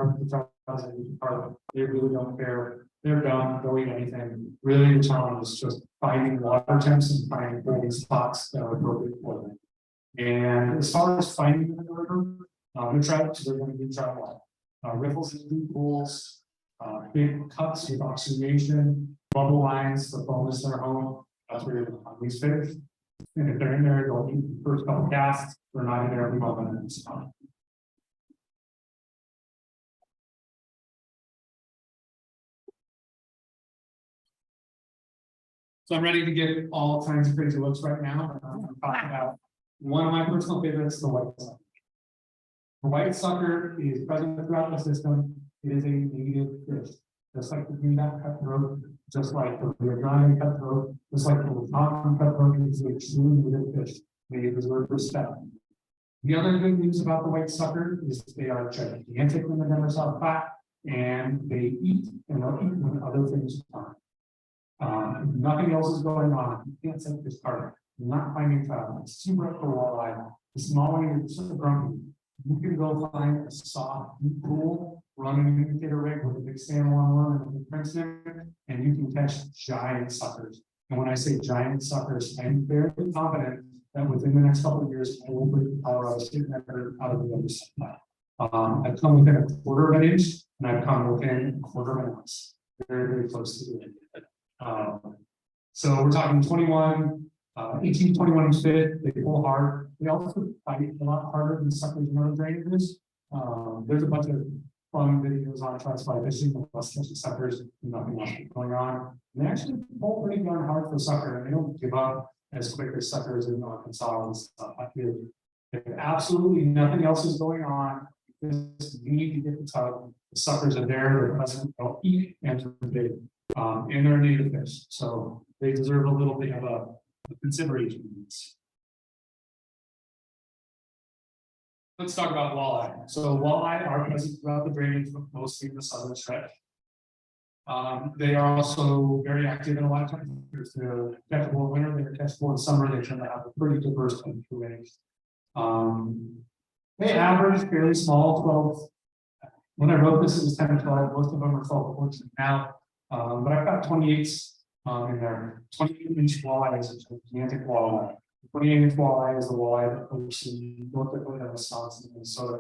carp, they really don't care. They're done, they'll eat anything. Really, the challenge is just finding water temps and finding holding spots that are appropriate for them. And as far as finding them in the river, they're trout, so they're going to be trout water. Riffles and deep pools, big cuts with oxygenation, bubble lines, the bonus their home. That's where you're going to find these fish. And if they're in there, they'll eat the first couple casts. They're not in there every moment in this time. So I'm ready to get all kinds of crazy looks right now. I'm talking about one of my personal favorites, the white sucker. The white sucker is present throughout the system. It is a native fish, just like the green cutthroat, just like the Rio Grande cutthroat, just like the Wisconsin cutthroat is a truly native fish. They deserve respect. The other good news about the white sucker is they are gigantic in the Denver-South Platte, and they eat, and they'll eat when other things aren't. If nothing else is going on, you can't set this target. You're not finding trout. It's too rough for walleye. The smaller you're so grumpy. You can go find a soft, deep pool, run an indicator rig with a big standalone one and a big Princeton, and you can catch giant suckers. And when I say giant suckers, I'm very confident that within the next couple of years, I will bring the Colorado State record out of the other side. I've come within a quarter of an inch, and I've come within a quarter of an ounce. Very, very close to doing it. So we're talking 21, 18, 21 inch fit. They pull hard. They also fight a lot harder than suckers and other drainages. There's a bunch of fun videos on try fly fishing with us catching suckers and nothing else going on. And they actually pull pretty darn hard for sucker, and they don't give up as quick as suckers in Arkansas and stuff. I feel if absolutely nothing else is going on, you just need to get the tug. The suckers are there, they're present, they'll eat and they and they're native fish, so they deserve a little bit of a consideration. Let's talk about walleye. So walleye are present throughout the drainage, mostly in the southern stretch. They are also very active in a lot of times. They're catchable in winter, they're catchable in summer. They tend to have a pretty diverse range. They average fairly small, 12. When I wrote this, it was 10 to 12. Most of them are 12 14 now. But I've got 28s in there. 28-inch walleye is a gigantic walleye. 28-inch walleye is the walleye that comes in North Dakota, Wisconsin, and Minnesota.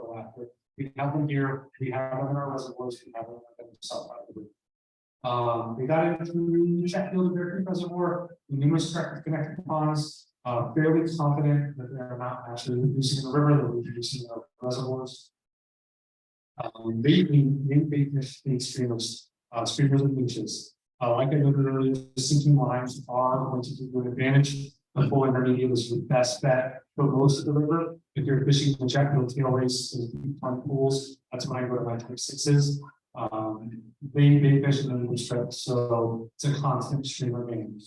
We have them here. We have them in our reservoirs. We have them in the south side of the river. We got it through Chatfield and Bear Creek Reservoir, numerous connected ponds. Fairly confident that they're not actually reducing the river, they're reducing the reservoirs. They fish the streamers. Streamers and leeches. Like I noted earlier, sinking lines are going to give you an advantage. The full intermediate is your best bet for most of the river. If you're fishing the Chatfield tail race deep pond pools, that's when I go to my 26s. They fish in the river strip, so it's a constant streamer game.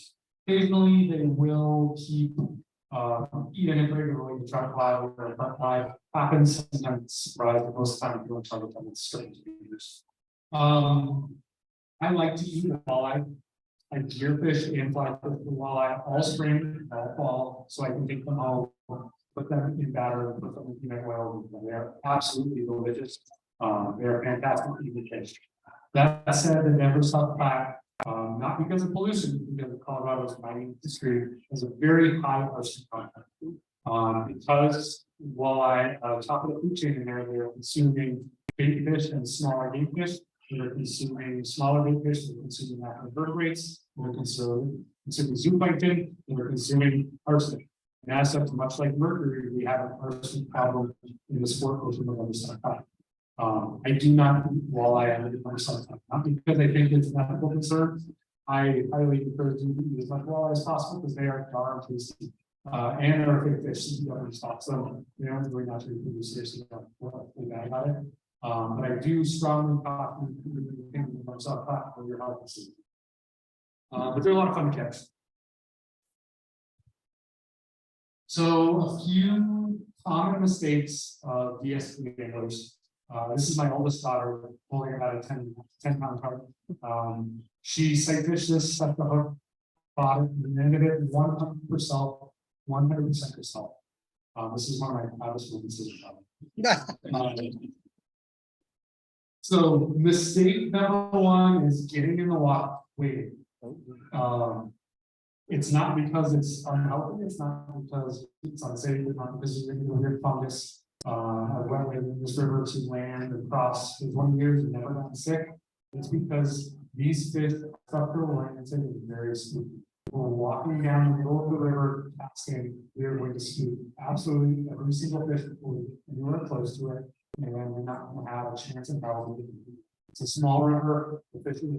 Occasionally, they will keep eating it regularly to try to fly over and front fly. Happens sometimes, it's a surprise, but most of the time you don't try to come with straight feeders. I like to eat walleye. I gear fish and fly fish with walleye all spring, all fall, so I can take them home, put them in batter, put them in peanut oil. They're absolutely delicious. They're fantastic to eat fish. That said, the Denver-South Platte, not because of pollution, because of Colorado's mining history, has a very high arsenic content. Because walleye, top of the food chain in there, they're consuming bait fish and smaller game fish. They're consuming smaller bait fish, they're consuming macroinvertebrates, they're consuming zooplankton, and they're consuming arsenic. And as such, much like mercury, we have an arsenic problem in the sport ocean of underside pipe. I do not walleye on the underside pipe, not because I think it's an ethical concern. I highly encourage you to eat as much walleye as possible because they are darn tasty. And they're a big fish, so you don't stop them. You know, we're not really producers, so don't bad about it. But I do strongly caution myself for your health. But they're a lot of fun to catch. So a few common mistakes of DSP anglers. This is my oldest daughter, pulling about a 10-pound carp. She sight fished this, set the hook, bought it, and ended it 100% herself. This is one of my proudest moments as a father. So mistake number one is getting in the water waiting. It's not because it's unhealthy, it's not because it's unsafe, it's not because you're going to get fungus. I went in this river to land across 20 years and never gotten sick. It's because these fish structural oriented is very spooky. We're walking down the middle of the river, casting, we're going to spook absolutely every single fish before we are close to it, and we're not going to have a chance in hell. It's a small river, the fish is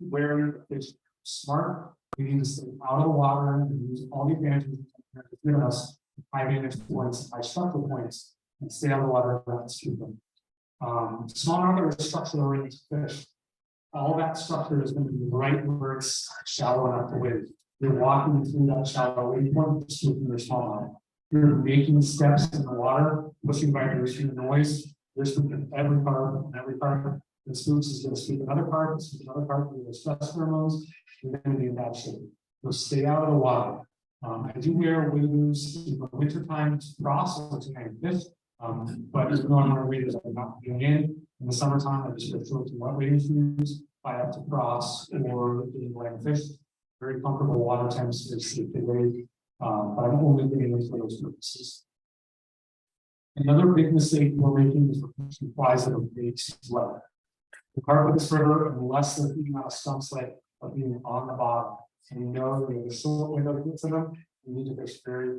wary, the fish smart. We need to stay out of the water and use all the advantages that give us high vantage points, high structural points, and stay out of the water and shoot them. Smallmouth are structural oriented fish. All that structure is going to be right where it's shallow enough to wade. You're walking through that shallow wade point, shooting your smallmouth. You're making steps in the water, pushing vibration and noise. You're spooking every carp, and every carp. The spooks is going to spook another carp, another carp with the stress pheromones. You're going to be in that shape. So stay out of the water. I do wear waders in the wintertime to cross or to hang fish. But even though I'm wearing waders, I'm not doing in the summertime. I just go to what waders use. If I have to cross or land fish, very comfortable water temps to sleep away. But I'm only doing this for those purposes. Another big mistake we're making is pushing flies that are way too low. The carp of this river, unless they're eating out of stumps like of being on the bottom, and we know there's a short window to get to them, we need to fish very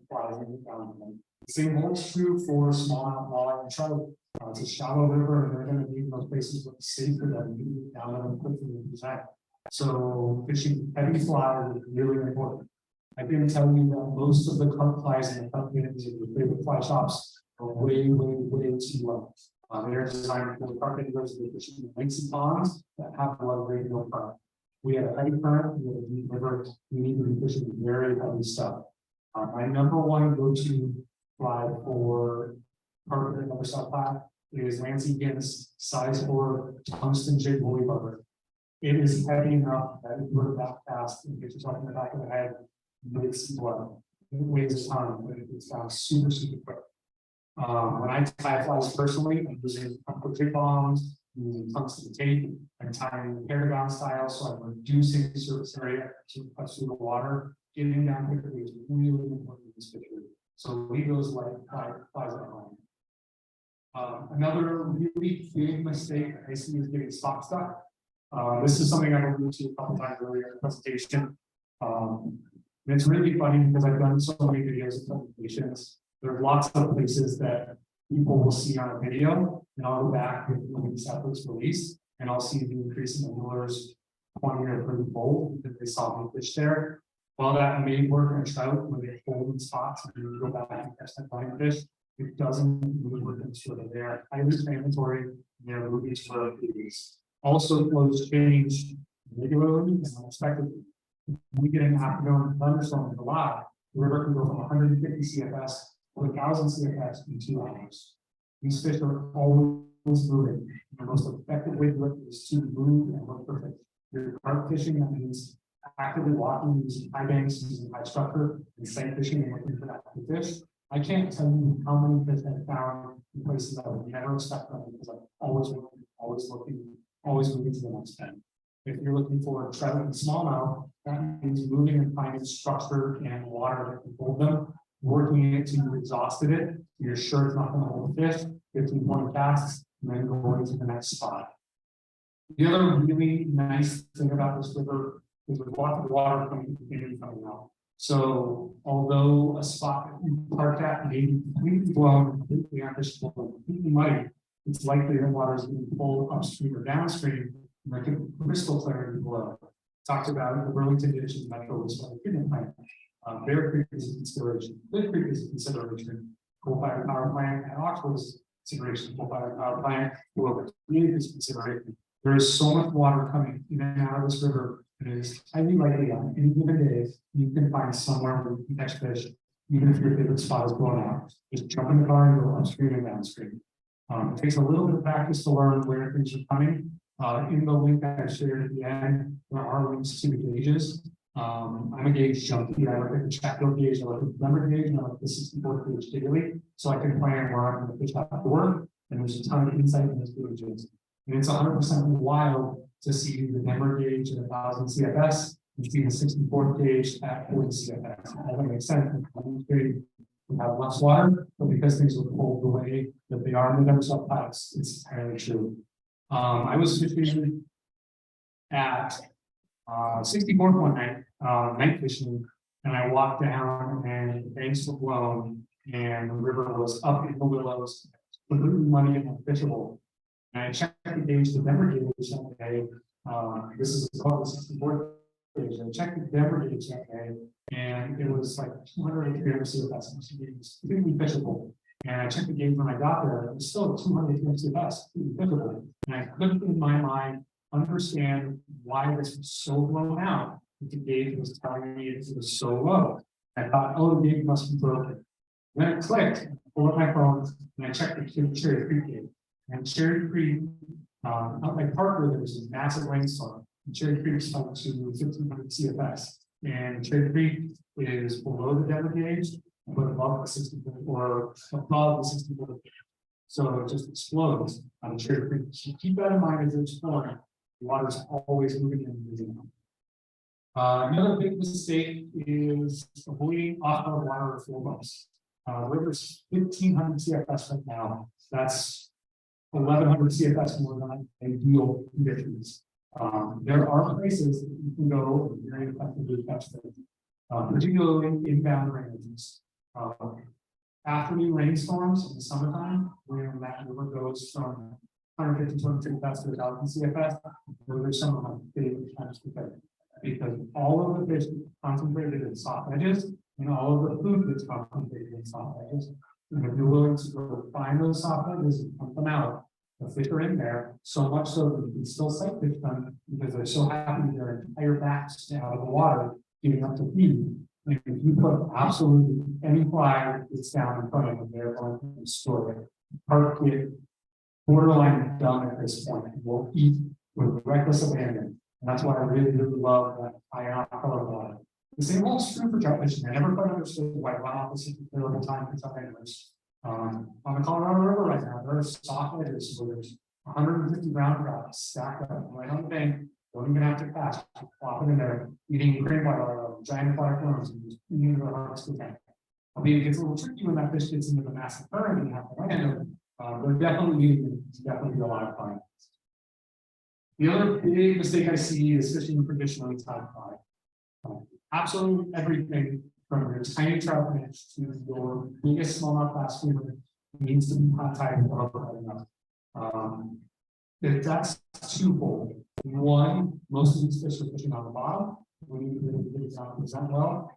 flies and down them. The same holds true for smallmouth walleye and trout. It's a shallow river, and they're going to be in those places where it's safer that we get down them quickly and present. So fishing heavy flies is really important. I can tell you that most of the carp flies in the carp communities of your favorite fly shops are way too low. They're designed for the carp anglers that fish in lakes and ponds that have a lot of radial current. We have a heavy current, we have a deep river, we need to be fishing very heavy stuff. My number one go-to fly for carp and other stuff is Lansing Guinness size 4 tungsten jig woolly bugger. It is heavy enough that if you go that fast and get yourself in the back of the head, it's well. It weighs a ton, but it's down super quick. When I tie flies personally, I'm using jig bombs, using tungsten tape, and tying hair down style, so I'm reducing the surface area to touch through the water. Getting down quickly is really important in this picture. So leave those like flies at home. Another really big mistake I see is getting spot stuck. This is something I alluded to a couple times earlier in the presentation. And it's really funny because I've done so many videos and presentations. There are lots of places that people will see on a video, and I'll go back when this episode's released, and I'll see the increase in the lures 20 or 30 fold because they saw me fish there. While that may work in trout when they hold in spots and you go back and catch that flying fish, it doesn't move with them sort of there. Highly inflammatory, and they're moving to other things. Also, flows change regularly and unexpectedly. We get an afternoon thunderstorm in July, the river can go from 150 CFS to 1,000 CFS in 2 hours. These fish are always moving. The most effective way to look is to move and look for fish. You're carp fishing, that means actively walking, using high banks, using high structure, and sight fishing and looking for that fish. I can't tell you how many fish I've found in places I would never expect them because I'm always looking, always moving to the next pen. If you're looking for a trout and smallmouth, that means moving and finding structure and water that can hold them, working it till you've exhausted it. You're sure it's not going to hold the fish, 15-20 casts, and then going to the next spot. The other really nice thing about this river is with lots of water coming in and coming out. So although a spot that you park at may be completely blown, completely unfishable, completely muddy, it's likely that water is being pulled upstream or downstream, and there could be crystal clarity below. Talked about the Burlington Ditch and Metro wastewater treatment plant. Bear Creek is a consideration, Cliff Creek is a consideration, coal-fired power plant, and Oxford's consideration, coal-fired power plant, or community is consideration. There is so much water coming in and out of this river, it is highly likely on any given day, you can find somewhere where you can catch fish, even if your favorite spot is blown out. Just jump in the car and go upstream and downstream. It takes a little bit of practice to learn where things are coming. In the link that I shared at the end, there are links to the gauges. I'm a gauge junkie. I look at the Chatfield gauge, I look at the number gauge, and I look at the 64 gauge daily, so I can plan where I'm going to fish out for. And there's a ton of insight in those gauges. And it's 100% wild to see the number gauge at 1,000 CFS and see the 64 gauge at 40 CFS. That doesn't make sense. We have less water, but because things are pulled away that they are in the number subtypes, it's entirely true. I was fishing at 64 one night, night fishing, and I walked down and the banks were blown and the river was up in the willows, completely muddy and unfishable. And I checked the gauge, the Denver gauge that day. This is called the 64 gauge. I checked the Denver gauge that day, and it was like 200 to 300 CFS. It was completely fishable. And I checked the gauge when I got there, it was still 200 to 300 CFS, completely fishable. And I couldn't, in my mind, understand why this was so blown out. The gauge was telling me it was so low. I thought, oh, the gauge must be broken. Then it clicked, I pulled up my phone, and I checked the Cherry Creek gauge. And Cherry Creek, out by Parker, there was a massive rainstorm. And Cherry Creek spiked to 1,500 CFS. And Cherry Creek is below the Denver gauge, but above the 64 or above the 64 gauge. So it just explodes on Cherry Creek. So keep that in mind as it's pouring. The water is always moving and moving. Another big mistake is avoiding off-road water or full boats. River's 1,500 CFS right now. That's 1,100 CFS more than ideal conditions. There are places that you can go very effectively catch fish, particularly inbound ranges. After the rainstorms in the summertime, when that river goes from 150 to 250 to 1,000 CFS, those are some of my favorite times to fish, because all of the fish concentrated in soft edges, and all of the food that's concentrated in soft edges. And if you're willing to go find those soft edges and pump them out, the fish are in there, so much so that you can still sight fish them because they're so happy with their entire backs out of the water, giving up to feed. And if you put absolutely any fly that's down in front of them, they're going to destroy it. Park it, borderline done at this point, and will eat with reckless abandon. And that's why I really, really love that ion color water. The same holds true for trout fishing. I never quite understood why runoff is a terrible time for trout anglers. On the Colorado River right now, there are soft edges where there's 150 round trout stacked up right on the bank. Don't even have to cast, just plop it in there, eating green water, giant fire worms, and just eating the hardest we can. I mean, it gets a little tricky when that fish gets into the massive current and you have to land. They're definitely eating it. It's definitely a lot of fun. The other big mistake I see is fishing traditionally tide fly. Absolutely everything from your tiny trout fish to your biggest smallmouth bass swimmer needs to be hot tide or enough. If that's twofold. One, most of these fish are fishing on the bottom. We need to get it down to present well.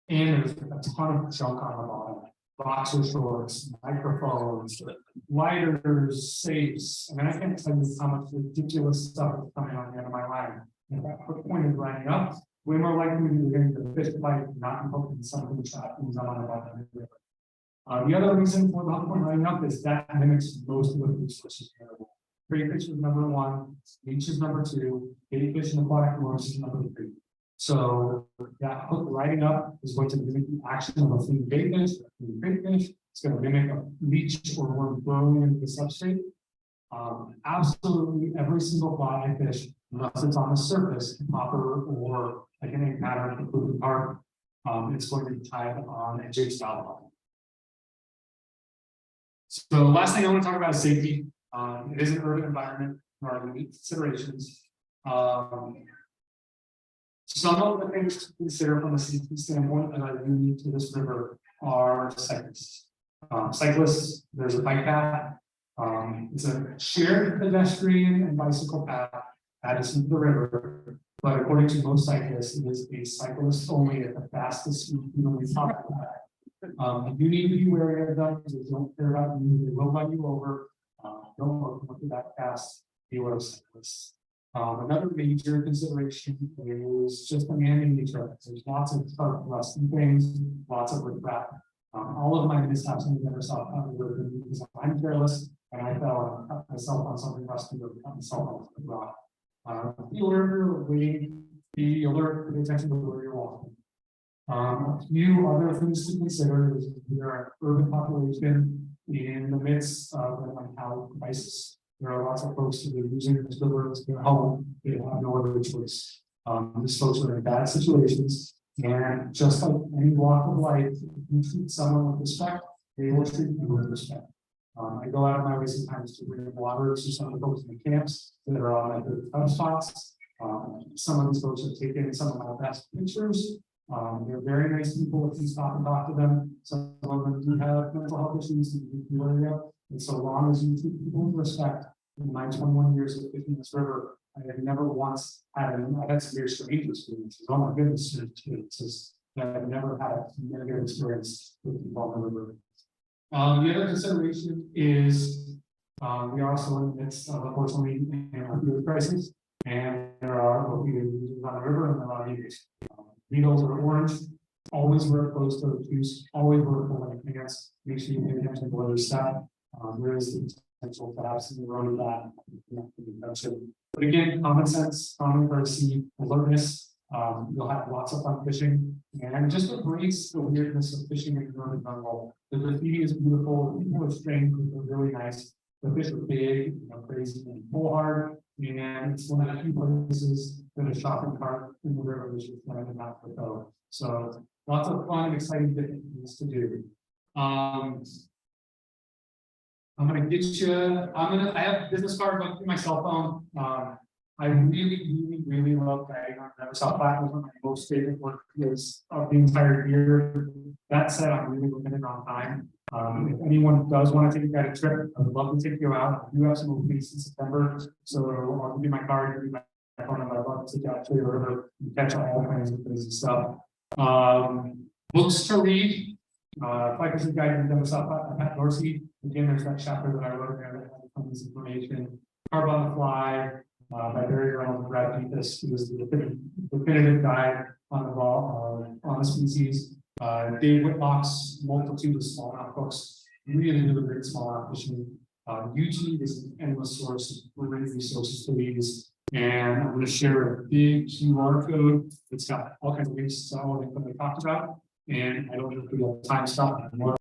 And there's a ton of junk on the bottom. Boxer shorts, microphones, lighters, safes. I mean, I can't tell you how much ridiculous stuff is coming on the end of my line. If that quick point is lining up, way more likely you're going to fish bite, not invoking something to trap things on the bottom of the river. The other reason for the hook point lining up is that mimics most of the fish is terrible. Crayfish is number one, leech is number two, baitfish and aquatic worms is number three. So that hook lighting up is going to mimic the action of a fleeing baitfish, a fleeing crayfish. It's going to mimic a leech or worm burrowing into the substrate. Absolutely every single fly I fish, unless it's on the surface, copper or like an egg pattern, including carp, it's going to be tied on a jig style line. So the last thing I want to talk about is safety. It is an urban environment, there are unique considerations. Some of the things to consider from a safety standpoint that are unique to this river are cyclists. Cyclists, there's a bike path. It's a shared pedestrian and bicycle path that is in the river. But according to most cyclists, it is a cyclist only at the fastest speed we talk about. You need to be wary of them because they don't care about you, they will run you over. Don't look that fast, be aware of cyclists. Another major consideration is just the man-made nature. There's lots of rusty things, lots of riprap. All of my mishaps in the river south were because I'm careless and I fell and cut myself on something rusty or cut myself on the rock. Be alert, be alert, pay attention to where you're walking. A few other things to consider is we are an urban population in the midst of an health crisis. There are lots of folks who are using this river as their home. They have no other choice. These folks are in bad situations, and just like any walk of life, if you treat someone with respect, they will treat you with respect. I go out of my way sometimes to bring water to some of the folks in the camps that are on like the tub spots. Some of these folks have taken some of my best pictures. They're very nice people if you stop and talk to them. Some of them do have mental health issues in the area. And so long as you treat people with respect, in my 21 years of fishing this river, I have never once had I've had severe strange experiences. Oh my goodness, I've never had a negative experience with people on the river. The other consideration is we are also in the midst of, unfortunately, an opioid crisis, and there are opioid users on the river, and there are users. Needles are orange. Always wear closed toe shoes. Always wear full length pants. Make sure you pay attention to where you step. There is the potential to have some road that. But again, common sense, common courtesy, alertness. You'll have lots of fun fishing, and just embrace the weirdness of fishing in the Northern Jungle. The graffiti is beautiful. The people are strange, but they're really nice. The fish are big, crazy, and pull hard. And it's one of the few places that a shopping cart in the river is just not enough to go. So lots of fun and exciting things to do. I'm gonna get you. I have a business card going through my cell phone. I really love diving on the South Platte. Was one of my most favorite work is of the entire year. That said, I'm really limited on time. If anyone does want to take a guided trip, I would love to take you out. I do have some openings in September, so I'll give you my card, give you my phone number. I'd love to take you out to the river and catch all kinds of crazy stuff. Books to read. 5% guide in the South Platte, Pat Dorsey. Again, there's that chapter that I wrote there that has this information. Carve on the Fly. By Barry Reynolds and Brad Beathis, who was the definitive guide on the on the species. Dave Whitlock's multitude of smallmouth books, really great smallmouth fishing. YouTube is an endless source of great resources to these. And I'm going to share a big QR code that's got all kinds of links to all of them that we talked about. And I don't know if we have time to stop.